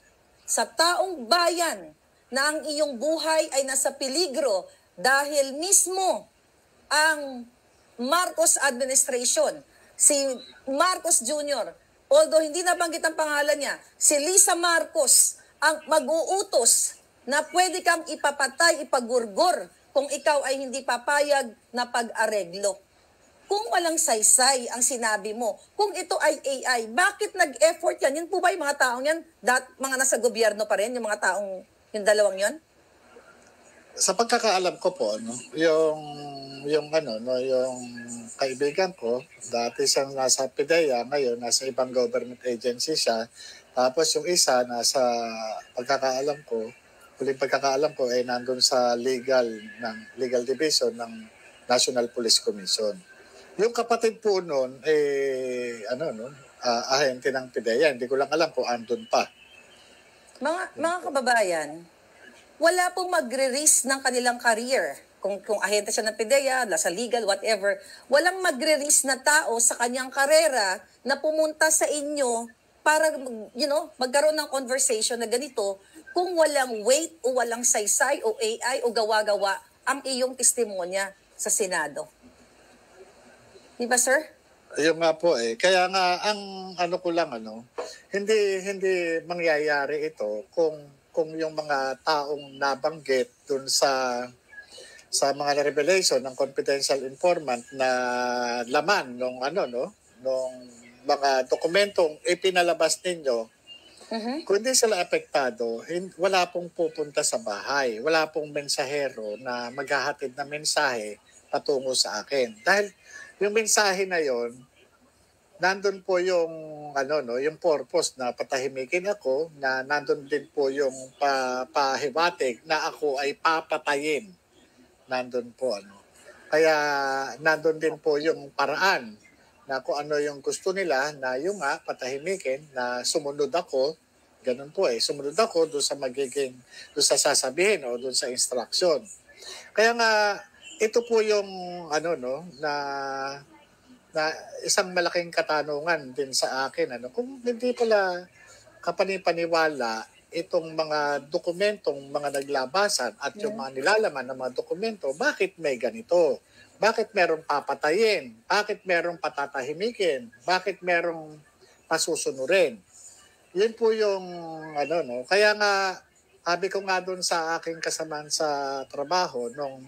sa taong bayan, na ang iyong buhay ay nasa peligro dahil mismo ang Marcos administration, si Marcos Jr., although hindi nabanggit ang pangalan niya, si Lisa Marcos ang mag-uutos na pwede kang ipapatay, ipagurgor kung ikaw ay hindi papayag na pag-areglo. Kung walang saysay ang sinabi mo, kung ito ay AI, bakit nag-effort yan? Yun po ba yung mga taong yan? Mga nasa gobyerno pa rin, yung mga taong, yung dalawang yon? Sa pagkakaalam ko po, yung kaibigan ko, dati siyang nasa PIDEA, ngayon nasa ibang government agency siya. Tapos yung isa nasa huling pagkakaalam ko ay nandun sa legal division ng National Police Commission. Yung kapatid po noon ahente ng PIDEA, hindi ko lang alam kung andun pa. Mga kababayan, wala pong magre-risk ng kanilang career. Kung ahente siya ng PIDEA, sa legal, whatever, walang magre-risk na tao sa kanyang karera na pumunta sa inyo para, magkaroon ng conversation na ganito kung walang weight o walang saysay o AI o gawa-gawa ang iyong testimonya sa Senado. Di ba, sir? Ayun nga po eh. Kaya nga ang ano ko lang hindi mangyayari ito kung yung mga taong nabanggit dun sa mga revelation ng confidential informant na laman nung nung mga dokumentong ipinalabas ninyo. Kung hindi sila apektado, wala pong pupunta sa bahay. Wala pong mensahero na maghahatid na mensahe patungo sa akin. Dahil yung mensahe na yon, nandun po yung yung purpose na patahimikin ako, na nandun din po yung pahiwatig na ako ay papatayin. Nandun po Kaya nandun din po yung paraan na kung ano yung gusto nila na yung patahimikin, na sumunod ako. Ganun po sumunod ako doon sa sasabihin o doon sa instruction. Kaya nga ito po yung na isang malaking katanungan din sa akin kung hindi pala kapanipaniwala itong mga dokumentong mga naglabasan at yung mga nilalaman ng mga dokumento, bakit may ganito? Bakit merong papatayin? Bakit merong patatahimikin? Bakit merong pasusunurin? Yun po yung Kaya nga sabi ko nga doon sa aking kasamaan sa trabaho nung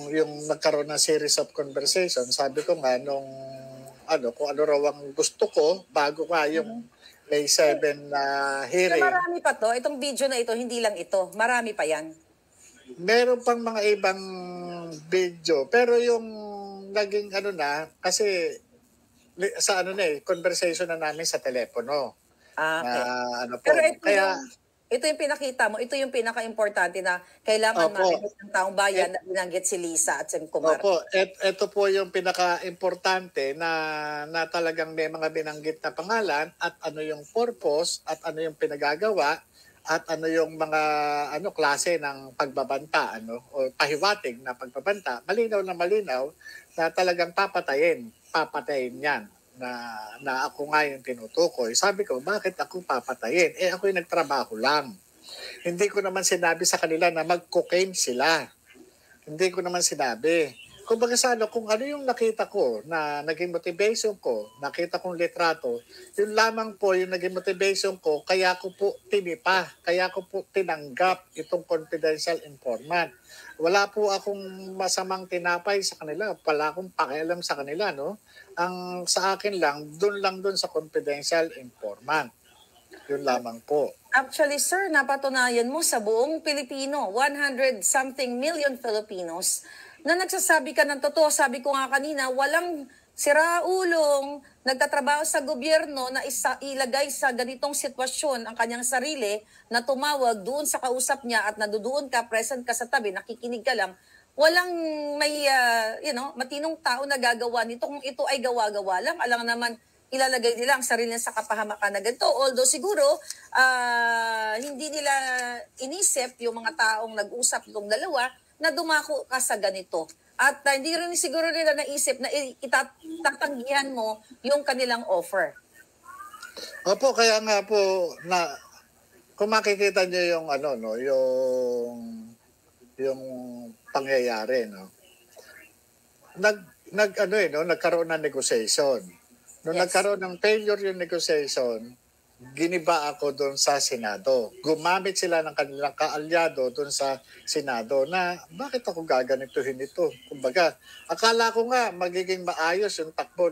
yung nagkaroon ng series of conversation, sabi ko nga kung ano raw ang gusto ko bago nga yung May 7 na hearing. So, marami pa to. Itong video na ito, hindi lang ito. Marami pa yan. Meron pang mga ibang video. Pero yung naging kasi sa conversation na namin sa telepono. Okay. Pero ito yung pinakita mo, ito yung pinaka-importante na kailangan marinig ng taong bayan na binanggit si Lisa at si Kumar. Opo, ito po yung pinaka-importante na talagang may mga binanggit na pangalan at ano yung purpose at ano yung pinagagawa at ano yung mga klase ng pagbabanta o pahiwatig na pagbabanta. Malinaw na talagang papatayin yan. Na ako nga yung tinutukoy. Sabi ko, bakit ako papatayin? Ako yung nagtrabaho lang. Hindi ko naman sinabi sa kanila na mag-cocaine sila. Hindi ko naman sinabi. Kumbaga kung ano yung nakita ko na naging motivation ko, nakita kong litrato, yun lamang po yung naging motivation ko, kaya ko po tinipa, kaya ko po tinanggap itong confidential informant. Wala po akong masamang tinapay sa kanila, wala akong pakialam sa kanila, Ang sa akin lang doon sa confidential informant. Yun lamang po. Actually, sir, napatunayan mo sa buong Pilipino, 100-something million Filipinos, na nagsasabi ka ng totoo. Sabi ko nga kanina, walang siraulong nagtatrabaho sa gobyerno na ilagay sa ganitong sitwasyon ang kanyang sarili na tumawag doon sa kausap niya at nandoon ka, present ka sa tabi, nakikinig ka lang. Walang may, matinong tao na gagawa nito. Kung ito ay gawa-gawa lang, alam naman, ilalagay nila ang sarili sa kapahamakan na ganito. Although siguro, hindi nila inisip yung mga taong nag-usap itong dalawa na dumako ka sa ganito. At hindi rin siguro nila naisip na itatanggihan mo yung kanilang offer. Opo, kaya nga po na kung makikita niyo yung yung pangyayari, nagkaroon ng negotiation. Nung nagkaroon ng failure yung negotiation, giniba ako doon sa Senado. Gumamit sila ng kanilang kaalyado doon sa Senado na bakit ako gaganituhin ito? Kumbaga, akala ko nga magiging maayos yung takbo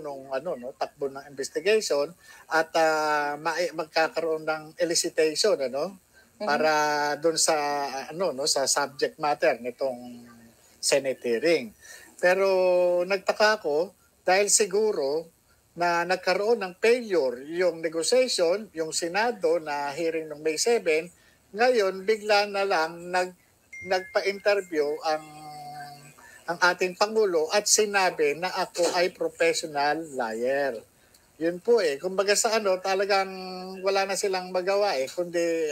takbo ng investigation at magkakaroon ng elicitation para doon sa sa subject matter nitong Senate hearing. Pero nagtaka ako dahil siguro na nagkaroon ng failure yung negotiation, yung Senado na hearing ng May 7, ngayon bigla na lang nagpa-interview ang ating Pangulo at sinabi na ako ay professional liar. Yun po kumbaga sa talagang wala na silang magawa kundi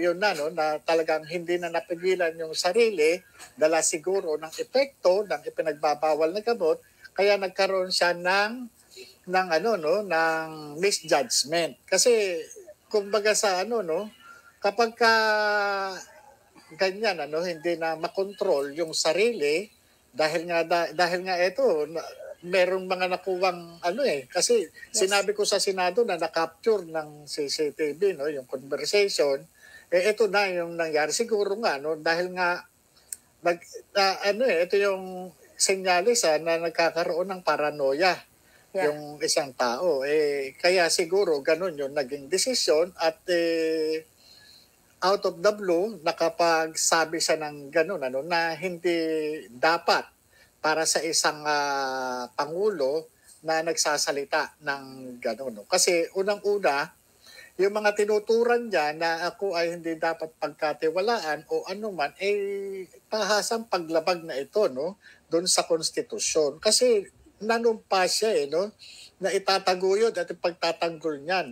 yun na talagang hindi na napigilan yung sarili, dala siguro ng epekto ng ipinagbabawal na gamot. Kaya nagkaroon siya ng misjudgment. Kasi kumbaga sa kapag ganyan hindi na makontrol yung sarili dahil nga ito meron mga nakuwang kasi sinabi ko sa Senado na na-capture ng CCTV yung conversation. Ito na yung nangyari siguro nga dahil nga ito yung senyales na nagkakaroon ng paranoia yung isang tao. Kaya siguro ganun yung naging desisyon at out of the blue nakapagsabi siya ng ganun na hindi dapat para sa isang pangulo na nagsasalita ng ganun. Kasi unang-una, yung mga tinuturan niya na ako ay hindi dapat pagkatiwalaan o anuman, pahasang paglabag na ito doon sa konstitusyon. Kasi nanumpa siya na itataguyod at ipagtatanggol niya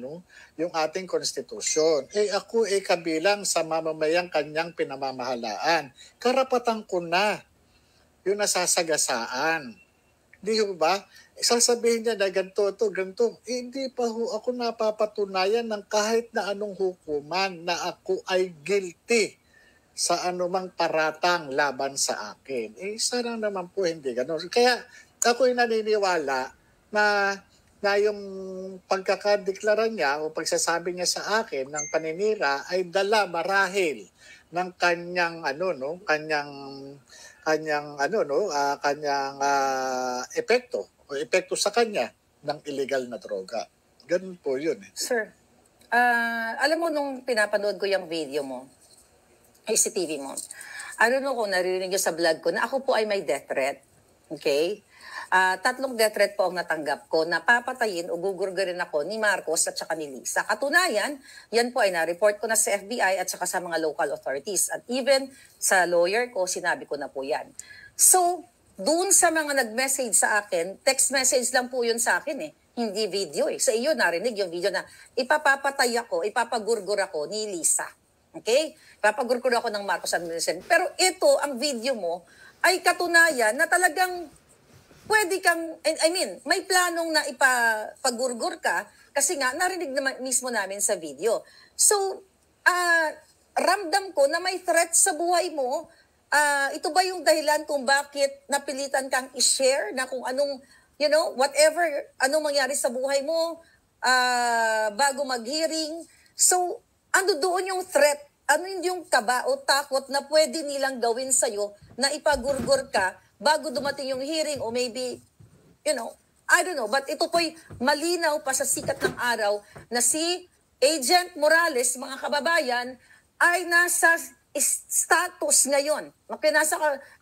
yung ating konstitusyon. Ako kabilang sa mamamayang kanyang pinamamahalaan. Karapatan ko na yung nasasagasaan. Di ba? Sasabihin niya na ganito. Hindi pa ako napapatunayan ng kahit na anong hukuman na ako ay guilty sa anumang paratang laban sa akin. Sana naman po hindi gano'n. Kaya ako'y naniniwala na yung pagkakadeklara niya o pagsasabi niya sa akin ng paninira ay dala marahil ng kanyang kanyang epekto sa kanya ng illegal na droga. Ganun po yun. Sir, alam mo nung pinapanood ko yung video mo, CCTV mo, kung narinig nyo sa vlog ko na ako po ay may death threat. Okay? 3 death threat po ang natanggap ko na papatayin o gugurgurin ako ni Marcos at saka ni Lisa. Katunayan, yan po ay na-report ko na sa FBI at saka sa mga local authorities. At even sa lawyer ko, sinabi ko na po yan. So, doon sa mga nag-message sa akin, text message lang po yun sa akin hindi video Sa iyo narinig yung video na ipapapatay ako, ipapagurgur ako ni Lisa. Okay? Ipapagurgur ako ng Marcos administration. Pero ito, ang video mo, ay katunayan na talagang pwede kang, may planong na ipagurgur ka kasi nga narinig naman mismo namin sa video. So, ramdam ko na may threat sa buhay mo. Ito ba yung dahilan kung bakit napilitan kang i-share na kung anong, whatever, anong mangyari sa buhay mo bago mag-hearing. So, doon yung threat. Ano yung kaba o takot na pwede nilang gawin sa'yo na ipagurgur ka bago dumating yung hearing o maybe, I don't know. But ito po'y malinaw pa sa sikat ng araw na si Agent Morales, mga kababayan, ay nasa status ngayon.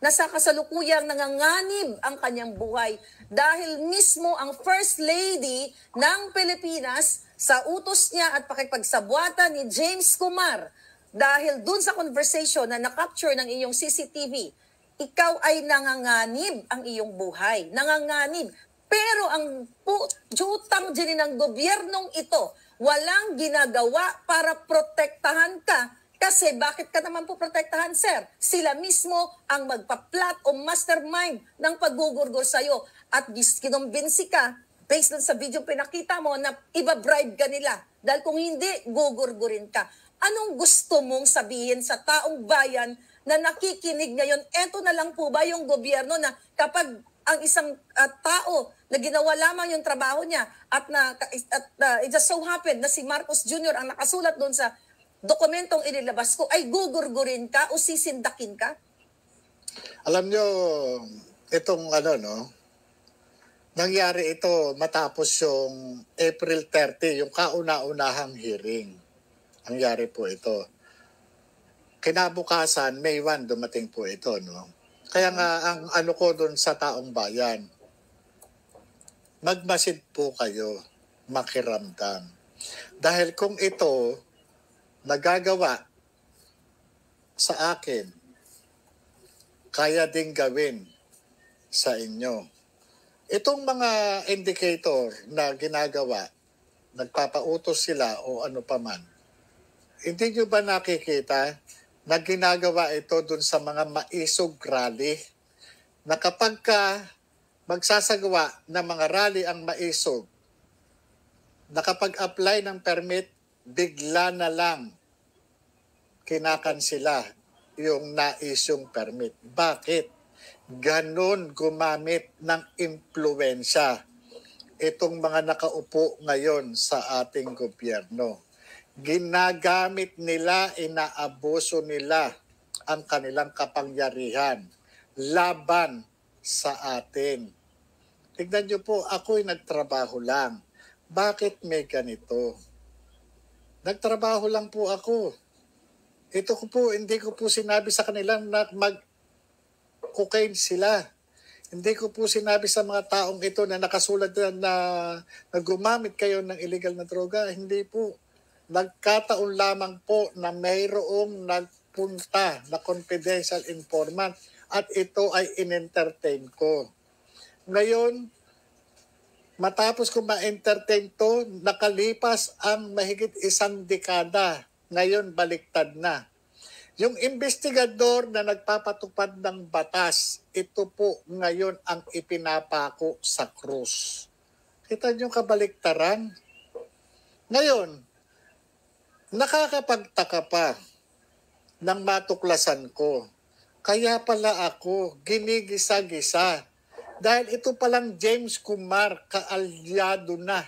Nasa kasalukuyang nanganganib ang kanyang buhay dahil mismo ang First Lady ng Pilipinas sa utos niya at pakipagsabwatan ni James Kumar dahil dun sa conversation na na-capture ng iyong CCTV, ikaw ay nanganganib ang iyong buhay. Nanganganib. Pero ang jutang din ng gobyernong ito, walang ginagawa para protektahan ka. Kasi bakit ka naman po protektahan, sir? Sila mismo ang magpa-plot o mastermind ng paggugurgur sa'yo. At kinumbinsi ka, based dun sa video pinakita mo, na iba-bribe ka nila. Dahil kung hindi, gugurgurin ka. Anong gusto mong sabihin sa taong bayan na nakikinig ngayon? Eto na lang po ba yung gobyerno na kapag ang isang tao na ginawa lamang yung trabaho niya at it just so happened na si Marcos Jr. ang nakasulat doon sa dokumentong inilabas ko, ay gugurgurin ka o sisindakin ka? Alam nyo, itong nangyari ito matapos yung April 30, yung kauna-unahang hearing. Nangyari po ito. Kinabukasan, May 1, dumating po ito, Kaya nga, ang ko doon sa taong bayan, magmasid po kayo, makiramdam. Dahil kung ito nagagawa sa akin, kaya ding gawin sa inyo. Itong mga indicator na ginagawa, nagpapautos sila o ano paman, hindi nyo ba nakikita na ginagawa ito dun sa mga maisog rally? Na kapag ka magsasagawa ng mga rally ang maisog, nakapag-apply ng permit, bigla na lang kinakansela yung naisyong permit. Bakit? Ganon gumamit ng impluensya itong mga nakaupo ngayon sa ating gobyerno. Ginagamit nila, inaabuso nila ang kanilang kapangyarihan laban sa atin. Tignan niyo po, ako'y nagtrabaho lang. Bakit may ganito? Nagtrabaho lang po ako. Ito ko po, hindi ko po sinabi sa kanila na mag-cocaine sila. Hindi ko po sinabi sa mga taong ito na nakasulat na gumamit kayo ng illegal na droga. Hindi po. Nagkataon lamang po na mayroong nagpunta na confidential informant at ito ay in-entertain ko. Ngayon, matapos ko ma-entertain to, nakalipas ang mahigit 1 dekada. Ngayon, baliktad na. Yung investigador na nagpapatupad ng batas, ito po ngayon ang ipinapako sa krus. Kita niyo kabaliktaran? Ngayon, nakakapagtaka pa ng matuklasan ko. Kaya pala ako ginigisa-gisa. Dahil ito palang James Kumar, kaalyado na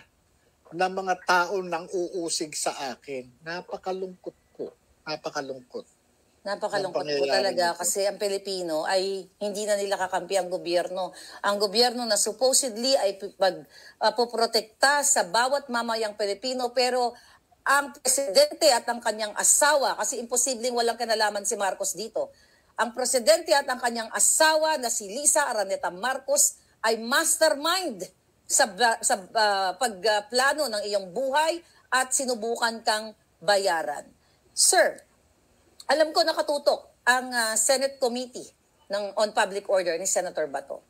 ng mga tao nang uusig sa akin. Napakalungkot po. Napakalungkot. Napakalungkot po talaga kasi ang Pilipino ay hindi na nila kakampi ang gobyerno. Ang gobyerno na supposedly ay poprotekta sa bawat mamayang Pilipino, pero ang presidente at ang kanyang asawa, kasi imposibleng walang kinalaman si Marcos dito, ang presidente at ang kanyang asawa na si Lisa Araneta Marcos ay mastermind sa pagplano ng iyong buhay at sinubukan kang bayaran. Sir, alam ko nakatutok ang Senate Committee on Public Order ni Senator Bato.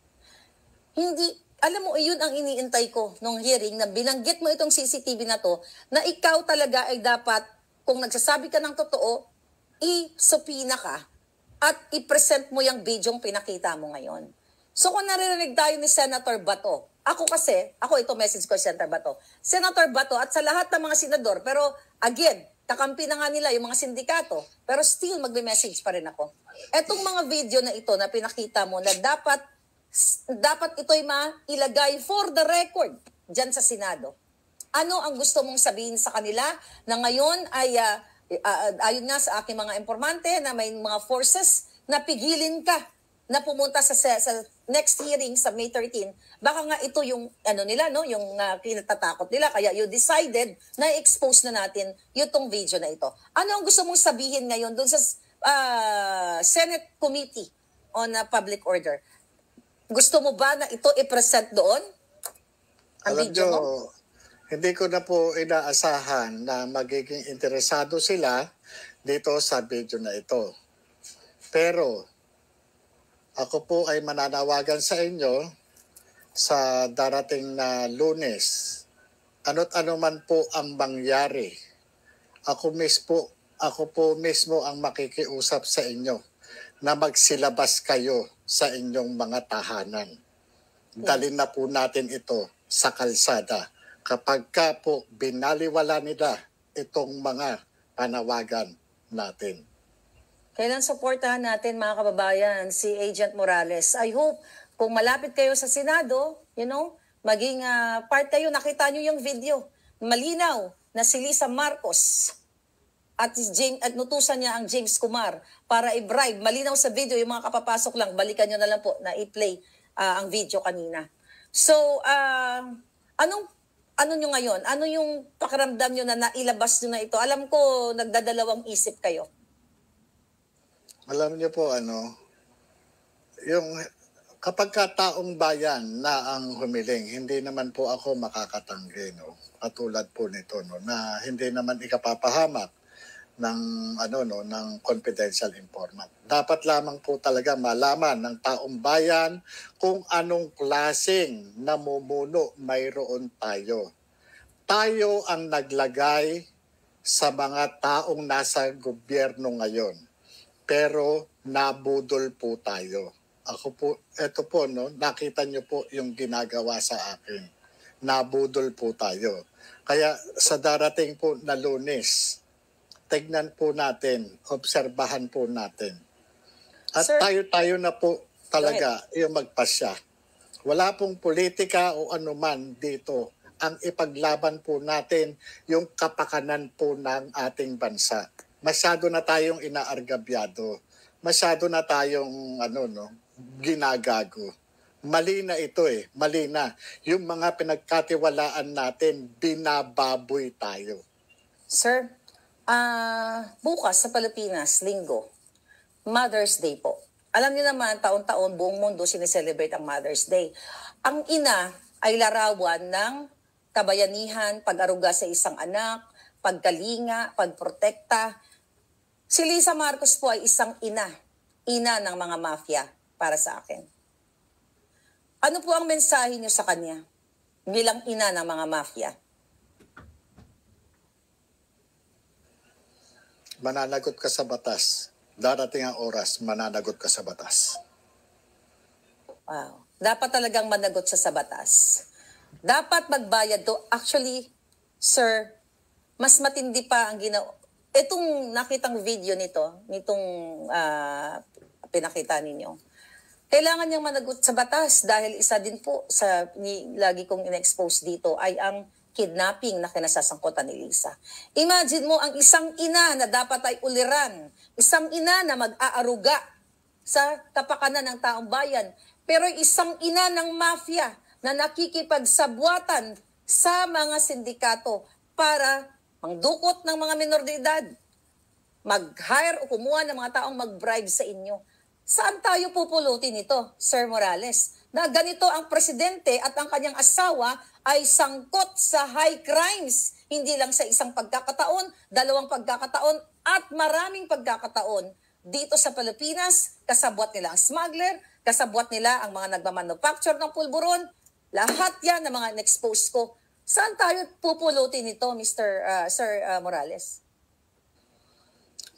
Hindi, alam mo, iyon ang iniintay ko nung hearing na binanggit mo itong CCTV na to, na ikaw talaga ay dapat, kung nagsasabi ka ng totoo, isupina ka at i-present mo yung bidyong pinakita mo ngayon. So kung naririnig tayo ni Senator Bato, ako ito message ko Senator Bato. Senator Bato at sa lahat ng mga senador, pero again, kakampi na nga nila yung mga sindikato, pero still magbe-message pa rin ako. Etong mga video na ito na pinakita mo na dapat ito'y mailagay for the record dyan sa Senado. Ano ang gusto mong sabihin sa kanila na ngayon ay ayon nga sa aking mga informante na may mga forces na pigilin ka na pumunta sa next hearing sa May 13, baka nga ito yung nila, no, yung kinatatakot nila, kaya you decided na expose na natin yung video na ito. Ano ang gusto mong sabihin ngayon doon sa Senate Committee on Public Order? Gusto mo ba na ito i-present doon? Ang alam video mo? Hindi ko na po inaasahan na magiging interesado sila dito sa video na ito. Pero ako po ay mananawagan sa inyo sa darating na Lunes. Ano't ano man po ang mangyari. Ako po mismo ang makikiusap sa inyo na magsilabas kayo sa inyong mga tahanan. Dalhin na po natin ito sa kalsada. Kapag ka po binaliwala nila itong mga panawagan natin. Kailan suportahan natin mga kababayan si Agent Morales? I hope kung malapit kayo sa Senado, maging part kayo, nakita nyo yung video. Malinaw na si Lisa Marcos at nutusan niya ang James Kumar para i-bribe. Malinaw sa video, yung mga kapapasok lang, balikan nyo na lang po na i-play ang video kanina. So, ano nyo ngayon? Ano yung pakiramdam nyo na nailabas nyo na ito? Alam ko, nagdadalawang isip kayo. Alam niyo po, yung kapag taong bayan na ang humiling, hindi naman po ako makakatanggi, no? Katulad po nito, no, na hindi naman ikapapahamak ng ng confidential informant. Dapat lamang po talaga malaman ng taong bayan kung anong klaseng namumuno mayroon tayo. Tayo ang naglagay sa mga taong nasa gobyerno ngayon. Pero nabudol po tayo. Ito po, no, nakita niyo po yung ginagawa sa akin. Nabudol po tayo. Kaya sa darating po na Lunes, tignan po natin, obserbahan po natin. At Sir, talaga yung magpasya. Wala pong politika o anuman dito. Ang ipaglaban po natin yung kapakanan po ng ating bansa. Masyado na tayong inaargabyado. Masyado na tayong ginagago. Mali na ito mali na. Yung mga pinagkatiwalaan natin, binababoy tayo. Sir, bukas sa Pilipinas, Linggo, Mother's Day po. Alam niyo naman, taon-taon, buong mundo sineselebrate ang Mother's Day. Ang ina ay larawan ng kabayanihan, pag-aruga sa isang anak, pagkalinga, pagprotekta. Si Lisa Marcos po ay isang ina ng mga mafia para sa akin. Ano po ang mensahe niyo sa kanya bilang ina ng mga mafia? Mananagot ka sa batas. Darating ang oras, mananagot ka sa batas. Wow. Dapat talagang managot siya sa batas. Dapat magbayad to. Actually, sir, mas matindi pa ang ginawa. Itong nakitang video nitong pinakita ninyo. Kailangan niyang managot sa batas dahil isa din po sa lagi kong in-expose dito ay ang kidnapping na kinasasangkutan ni Lisa. Imagine mo ang isang ina na dapat ay uliran, isang ina na mag-aaruga sa kapakanan ng taong bayan, pero isang ina ng mafia na nakikipagsabwatan sa mga sindikato para mangdukot ng mga minor de edad, mag-hire o kumuha ng mga taong mag-bribe sa inyo. Saan tayo pupulutin ito, Sir Morales? Na ganito ang presidente at ang kanyang asawa ay sangkot sa high crimes. Hindi lang sa isang pagkakataon, dalawang pagkakataon, at maraming pagkakataon. Dito sa Pilipinas, kasabwat nila ang smuggler, kasabwat nila ang mga nagmamanufacture ng pulburon. Lahat yan ng mga in-expose ko. Saan tayo pupulutin ito, Sir Morales?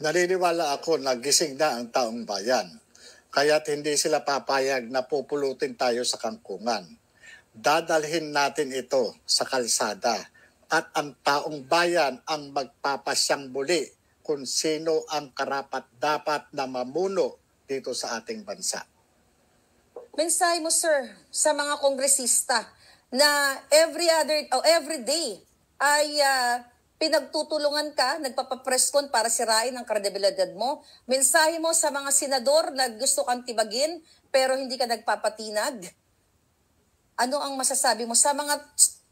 Naniniwala ako na gising na ang taong bayan. Kaya't hindi sila papayag na pupulutin tayo sa kangkungan. Dadalhin natin ito sa kalsada at ang taong bayan ang magpapasyang muli kung sino ang karapat-dapat na mamuno dito sa ating bansa. Mensahe mo, sir, sa mga kongresista na every day ay pinagtutulungan ka, nagpapapress con para sirain ang kredibilidad mo. Mensahe mo sa mga senador na gusto kang tibagin pero hindi ka nagpapatinag. Ano ang masasabi mo sa mga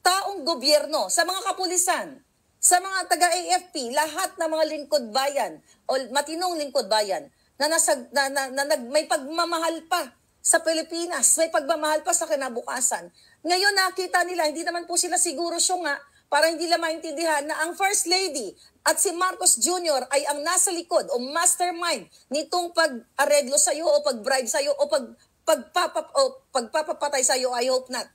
taong gobyerno, sa mga kapulisan, sa mga taga-AFP, lahat ng mga lingkod bayan o matinong lingkod bayan na may pagmamahal pa sa Pilipinas, may pagmamahal pa sa kinabukasan. Ngayon nakita nila, hindi naman po sila siguro syunga, para hindi lang maintindihan na ang First Lady at si Marcos Jr. ay ang nasa likod o mastermind nitong pag-areglo sa'yo o pag-bribe sa'yo o pagpapapatay sa'yo. I hope not.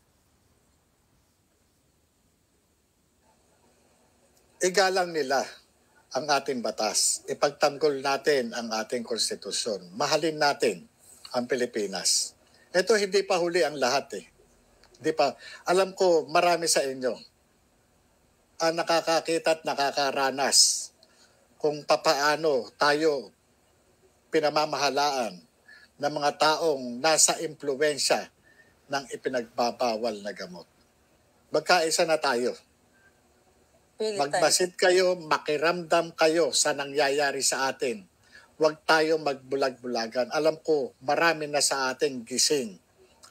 Igalang nila ang ating batas. Ipagtanggol natin ang ating konstitusyon. Mahalin natin ang Pilipinas. Ito hindi pa huli ang lahat Hindi pa. Alam ko marami sa inyo ang nakakakita at nakakaranas kung papaano tayo pinamamahalaan ng mga taong nasa impluwensya ng ipinagbabawal na gamot. Magkaisa na tayo. Magmasid kayo, makiramdam kayo sa nangyayari sa atin. Huwag tayo magbulag-bulagan. Alam ko, marami na sa ating gising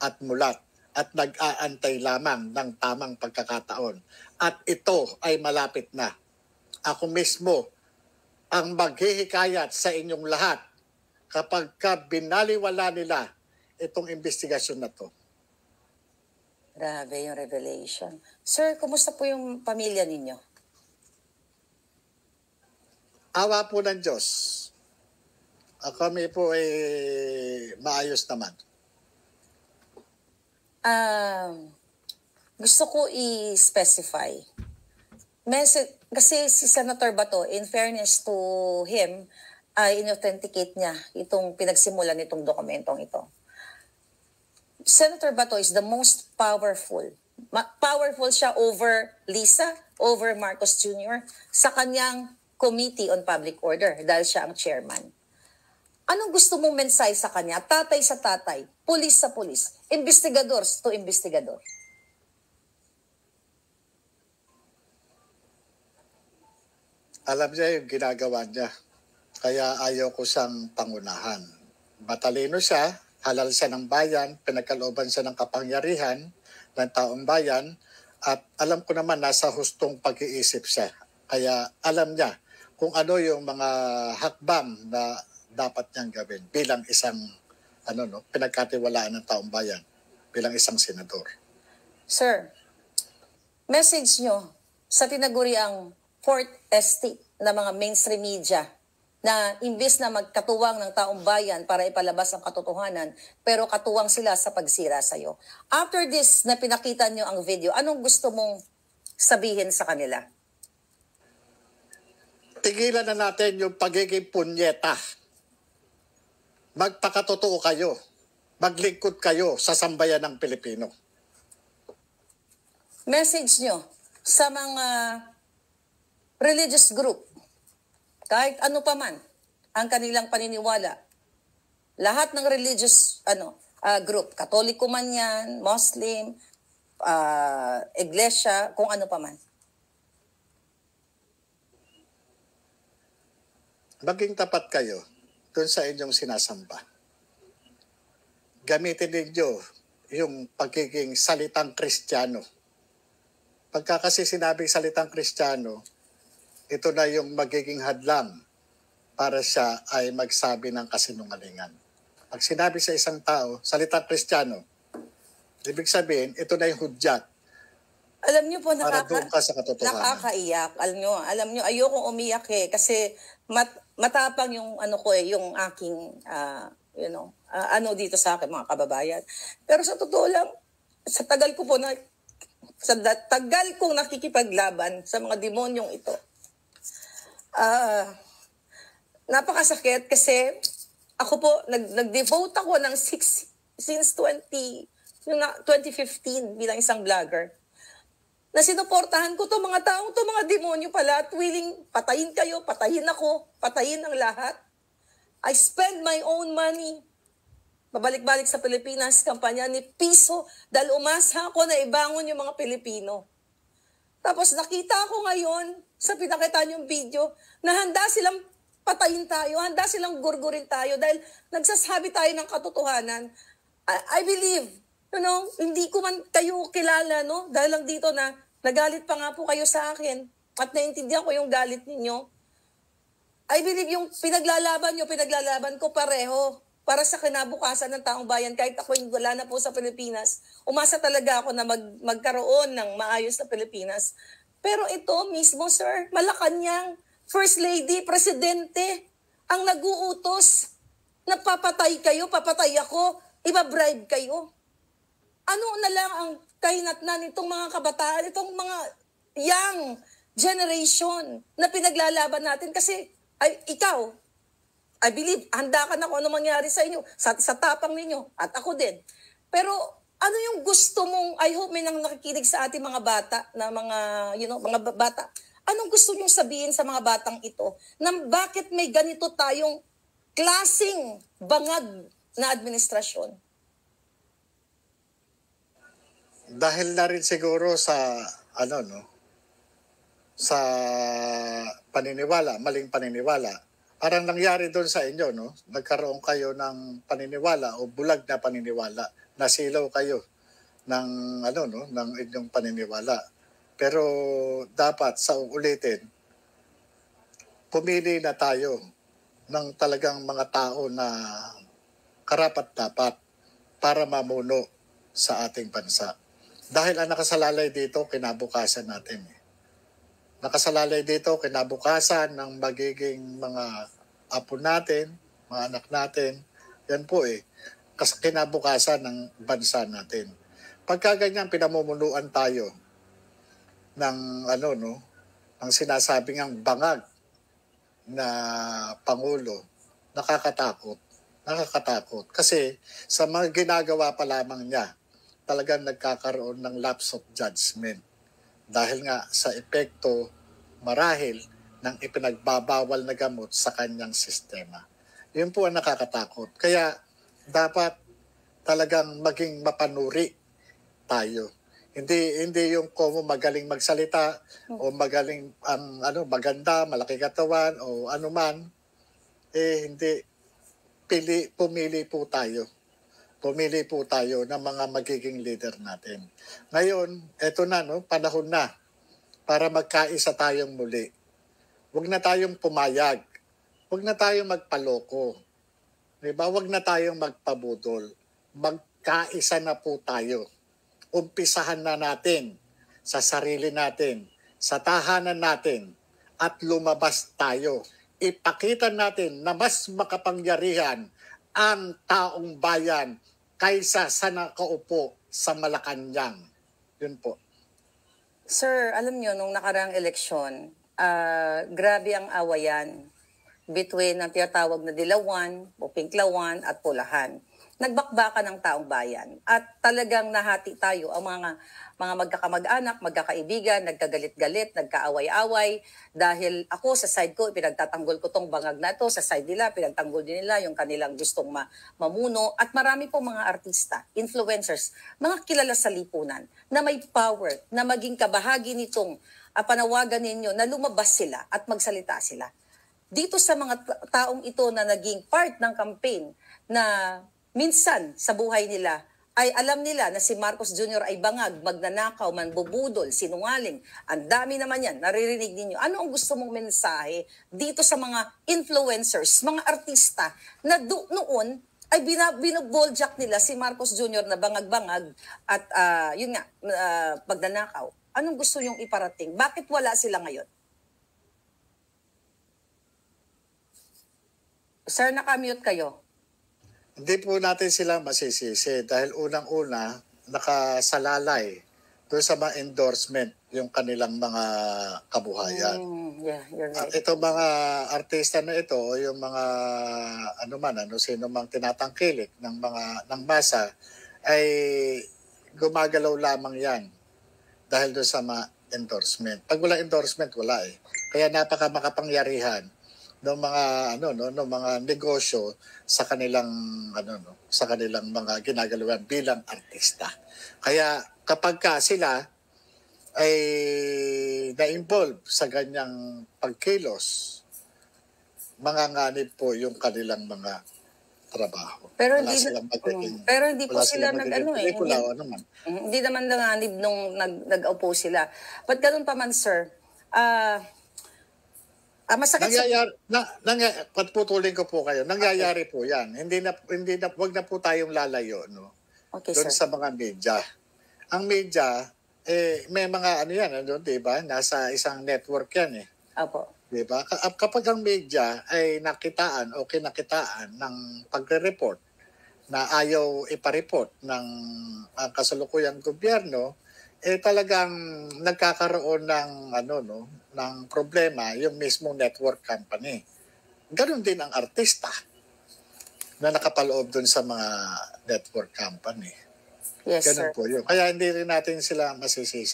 at mulat at nag-aantay lamang ng tamang pagkakataon. At ito ay malapit na. Ako mismo ang maghihikayat sa inyong lahat kapag binaliwala nila itong investigasyon na to. Grabe yung revelation. Sir, kumusta po yung pamilya ninyo? Awa po ng Diyos. Kami po ay maayos naman. Gusto ko i-specify. Kasi si Senator Bato, in fairness to him, ay in-authenticate niya itong pinagsimulan nitong dokumentong ito. Senator Bato is the most powerful. Powerful siya over Lisa, over Marcos Jr. sa kanyang Committee on Public Order dahil siya ang chairman. Anong gusto mong mensahe sa kanya? Tatay sa tatay, pulis sa pulis, investigador to investigador. Alam niya yung ginagawa niya. Kaya ayaw ko siyang pangunahan. Matalino siya, halal siya ng bayan, pinagkalooban siya ng kapangyarihan ng taong bayan, at alam ko naman nasa hustong pag-iisip siya. Kaya alam niya kung ano yung mga hakbang na dapat niyang gawin bilang isang pinagkatiwalaan ng taong bayan, bilang isang senador. Sir, message nyo sa tinaguriang fourth estate na mga mainstream media na imbis na magkatuwang ng taong bayan para ipalabas ang katotohanan, pero katuwang sila sa pagsira sa'yo. After this na pinakita nyo ang video, anong gusto mong sabihin sa kanila? Tigilan na natin yung pagiging punyeta. Magpakatotoo kayo. Maglingkod kayo sa sambayan ng Pilipino. Message nyo sa mga religious group, kahit ano pa man ang kanilang paniniwala, lahat ng religious group, Katoliko man yan, Muslim, Iglesia, kung ano pa man. Maging tapat kayo dun sa inyong sinasamba. Gamitin ninyo yung pagiging salitang Kristiyano. Pagka kasi sinabing salitang Kristiyano, ito na yung magiging hadlang para siya ay magsabi ng kasinungalingan. Pag sinabi sa isang tao, salitang Kristiyano, ibig sabihin, ito na yung hudyat. Alam niyo po, para doon ka sa katotohanan. Nakakaiyak. Alam niyo, ayokong umiyak kasi matapang yung yung aking dito sa akin mga kababayan. Pero sa totoo lang, sa tagal kong nakikipaglaban sa mga demonyong ito, napakasakit kasi ako po, nag-devote ako ng since 2015 bilang isang vlogger. Na sinuportahan ko to mga taong to, mga demonyo pala, at willing patayin kayo, patayin ako, patayin ang lahat. I spend my own money. Babalik-balik sa Pilipinas, kampanya ni piso, dahil umasa ako na ibangon yung mga Pilipino. Tapos nakita ko ngayon, sa pinakita niyong video, na handa silang patayin tayo, handa silang gurgurin tayo, dahil nagsasabi tayo ng katotohanan. I believe, hindi ko man kayo kilala, dahil lang dito na nagalit pa nga po kayo sa akin at naintindihan ko yung galit ninyo. I believe yung pinaglalaban ko pareho para sa kinabukasan ng taong bayan. Kahit ako wala na po sa Pilipinas, umasa talaga ako na magkaroon ng maayos na Pilipinas. Pero ito mismo, sir, Malacanang, First Lady, Presidente, ang nag-uutos na papatay kayo, papatay ako, ibabribe kayo. Ano na lang ang kahinatnan nitong mga kabataan, itong mga young generation na pinaglalaban natin? Kasi ikaw, I believe, handa ka na kung ano mangyari sa inyo, sa tapang ninyo, at ako din. Pero ano yung gusto mong, I hope may nang nakikinig sa ating mga bata, na mga bata, anong gusto nyong sabihin sa mga batang ito, na bakit may ganito tayong klaseng bangag na administrasyon? Dahil na rin siguro sa sa paniniwala, maling paniniwala. Parang nangyari doon sa inyo, nagkaroon kayo ng paniniwala o bulag na paniniwala. Nasilaw kayo ng ng inyong paniniwala. Pero dapat sa uulitin, pumili na tayo ng talagang mga tao na karapat-dapat para mamuno sa ating bansa. Dahil ang nakasalalay dito, kinabukasan natin. Nakasalalay dito, kinabukasan ng magiging mga apo natin, mga anak natin. Yan po kinabukasan ng bansa natin. Pagka ganyan, pinamumunuan tayo ng ng sinasabing ang bangag na Pangulo, nakakatakot. Kasi sa mga ginagawa pa lamang niya, talagang nagkakaroon ng lapse of judgment. Dahil nga sa epekto marahil ng ipinagbabawal na gamot sa kanyang sistema. Yun po ang nakakatakot. Kaya dapat talagang maging mapanuri tayo. Hindi yung kung magaling magsalita o magaling ang maganda, malaki katawan o anuman, hindi. Pumili po tayo. Pumili po tayo ng mga magiging leader natin. Ngayon, eto na, panahon na para magkaisa tayong muli. Huwag na tayong pumayag. Huwag na tayong magpaloko. Diba? Huwag na tayong magpabudol. Magkaisa na po tayo. Umpisahan na natin sa sarili natin, sa tahanan natin, at lumabas tayo. Ipakita natin na mas makapangyarihan ang taong bayan kaysa sa nakaupo sa Malacanang. Yun po. Sir, alam nyo, nung nakaraang eleksyon, grabe ang awayan between ang tinatawag na Dilawan, Pinklawan at Pulahan. Nagbakbakan ng taong bayan at talagang nahati tayo ang mga magkakamag-anak, magkakaibigan, nagkagalit-galit, nagkaaway-away dahil ako sa side ko, pinagtatanggol ko tong bangag na to, sa side nila, pinagtanggol din nila yung kanilang gustong mamuno at marami pong mga artista, influencers, mga kilala sa lipunan na may power na maging kabahagi nitong panawagan ninyo na lumabas sila at magsalita sila. Dito sa mga taong ito na naging part ng campaign na minsan sa buhay nila ay alam nila na si Marcos Jr. ay bangag, magnanakaw, manbubudol, sinungaling. Ang dami naman yan, naririnig ninyo. Ano ang gusto mong mensahe dito sa mga influencers, mga artista na noon ay binoboljak nila si Marcos Jr. na bangag-bangag at yun nga, magnanakaw. Anong gusto nyong iparating? Bakit wala sila ngayon? Sir, nakamute kayo. Hindi po natin sila masisisi dahil unang-una nakasalalay doon sa mga endorsement yung kanilang mga kabuhayan. Yeah, you're right. Ito mga artista na ito o yung mga sino mang tinatangkilik ng masa ay gumagalaw lamang yan dahil doon sa mga endorsement. Pag wala endorsement, wala eh. Kaya napaka makapangyarihan ng mga mga negosyo sa kanilang sa kanilang mga ginagalawan bilang artista. Kaya kapag sila ay na-involve sa ganyang pagkilos, manganganib po yung kanilang mga trabaho. Pero wala hindi silang magiging, pero hindi po wala sila silang magiging pelikula o naman. Hindi naman nanganib nung nag-upo sila. But ganun pa man, sir. Masakit patputulin ko po kayo. Nangyayari po 'yan. Wag na po tayong lalayo Okay, doon sir. sa mga media. Ang media may mga 'di ba? Nasa isang network 'yan eh. Opo. 'Di ba? Kapag ang media ay nakitaan o kinakitaan ng pagre-report na ayaw ipa-report ng kasalukuyang gobyerno, talagang nagkakaroon ng ng problema yung mismo network company. Ganon din ang artista na nakapaloob dun sa mga network company. Yes, Ganon sir. po yun. Kaya hindi rin natin sila masisisi.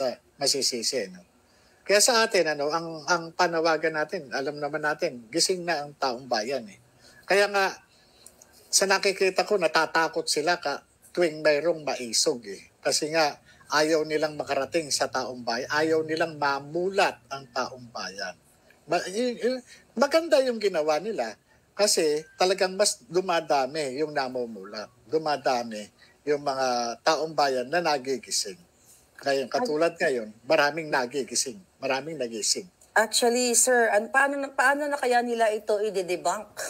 Kaya sa atin, ang panawagan natin, alam naman natin, gising na ang taong bayan eh. Kaya nga, sa nakikita ko, natatakot sila tuwing mayroong maisog eh. Kasi nga, ayaw nilang makarating sa taong bayan. Ayaw nilang mamulat ang taong bayan. Maganda yung ginawa nila kasi talagang mas dumadami yung namumulat. Dumadami yung mga taong bayan na nagigising. Kaya katulad ngayon, maraming nagigising. Maraming nagising. Actually, sir, paano na kaya nila ito i-debunk?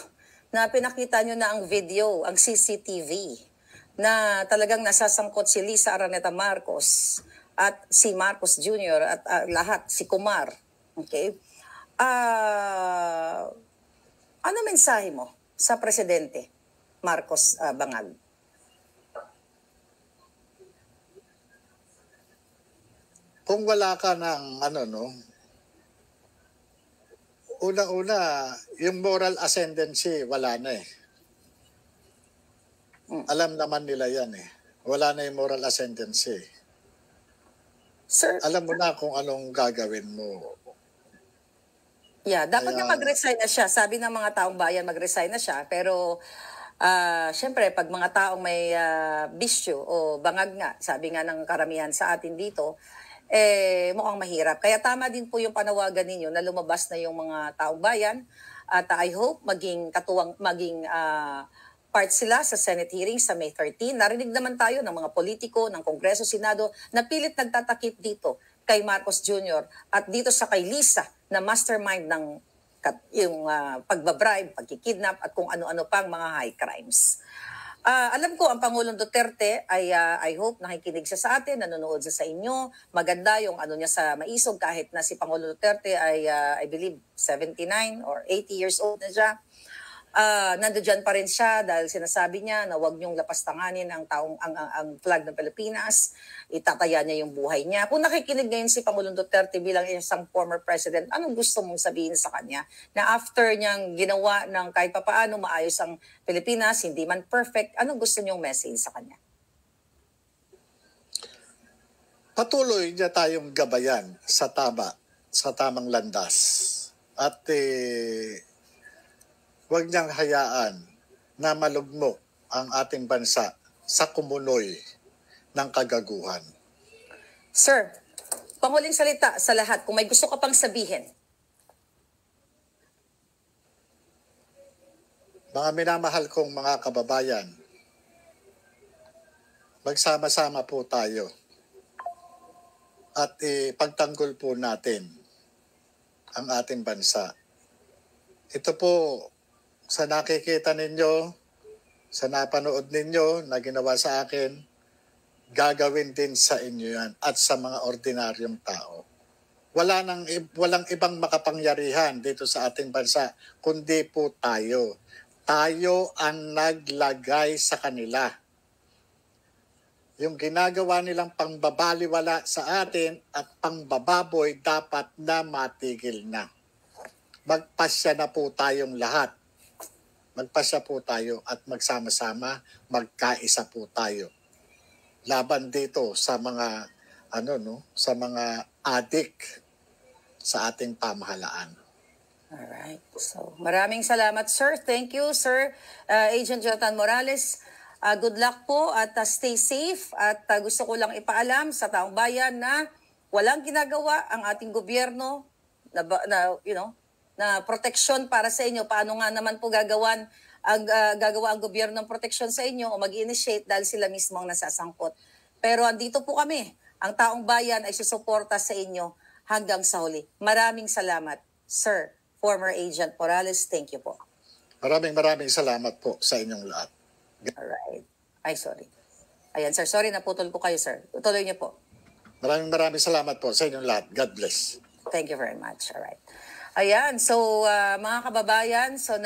Na pinakita nyo na ang video, ang CCTV, na talagang nasasangkot si Lisa Araneta Marcos at si Marcos Jr. at lahat, si Kumar. Okay? Ano mensahe mo sa Presidente Marcos Bangag? Kung wala ka ng una-una, yung moral ascendancy, wala na eh. Alam naman nila yan eh. Wala na yung moral ascendancy. Sir, Alam mo na kung anong gagawin mo. Yeah, dapat Kaya- nga mag-resign na siya. Sabi ng mga taong bayan, mag-resign na siya. Pero, syempre, pag mga taong may bisyo o bangag nga, sabi nga ng karamihan sa atin dito, mukhang mahirap. Kaya tama din po yung panawagan ninyo na lumabas na yung mga taong bayan. At I hope maging part sila sa Senate hearing sa May 13. Narinig naman tayo ng mga politiko, ng Kongreso, Senado, na pilit nagtatakip dito kay Marcos Jr. at dito sa kay Lisa na mastermind ng yung pagbabribe, pagkikidnap at kung ano-ano pang mga high crimes. Alam ko ang Pangulong Duterte ay I hope nakikinig siya sa atin, nanonood siya sa inyo. Maganda yung ano niya sa maisog kahit na si Pangulong Duterte ay I believe 79 or 80 years old na siya. Nandiyan pa rin siya dahil sinasabi niya na huwag niyong lapastanganin ang flag ng Pilipinas, itataya niya yung buhay niya. Kung nakikinig ngayon si Pangulong Duterte bilang isang former president, anong gusto mong sabihin sa kanya? Na after niyang ginawa ng kahit papaano maayos ang Pilipinas, hindi man perfect, anong gusto niyong message sa kanya? Patuloy niya tayong gabayan sa tamang landas. At huwag niyang hayaan na malugmok ang ating bansa sa kumunoy ng kagaguhan. Sir, panghuling salita sa lahat, kung may gusto ka pang sabihin. Mga minamahal kong mga kababayan, magsama-sama po tayo at pagtanggol po natin ang ating bansa. Ito po, sa nakikita ninyo, sa napanood ninyo na ginawa sa akin, gagawin din sa inyo yan at sa mga ordinaryong tao. Walang ibang makapangyarihan dito sa ating bansa, kundi po tayo. Tayo ang naglagay sa kanila. Yung ginagawa nilang pangbabaliwala sa atin at pangbababoy dapat na matigil na. Magpasya na po tayong lahat. Magpasya po tayo at magsama-sama, magkaisa po tayo. Laban dito sa mga sa mga adik sa ating pamahalaan. Alright. So, maraming salamat, sir. Thank you, sir. Agent Jonathan Morales. Good luck po at stay safe. At gusto ko lang ipaalam sa taong bayan na walang ginagawa ang ating gobyerno na proteksyon para sa inyo. Paano nga naman po gagawa ang gobyerno ng proteksyon sa inyo o mag-initiate dahil sila mismo ang nasasangkot. Pero andito po kami. Ang taong bayan ay susuporta sa inyo hanggang sa huli. Maraming salamat, Sir, former Agent Morales. Thank you po. Maraming salamat po sa inyong lahat. Alright. Ay, sorry. Ayan, sir. Sorry, naputol ko kayo, sir. Tuloy niyo po. Maraming salamat po sa inyong lahat. God bless. Thank you very much. Alright. Ayan. So, mga kababayan, so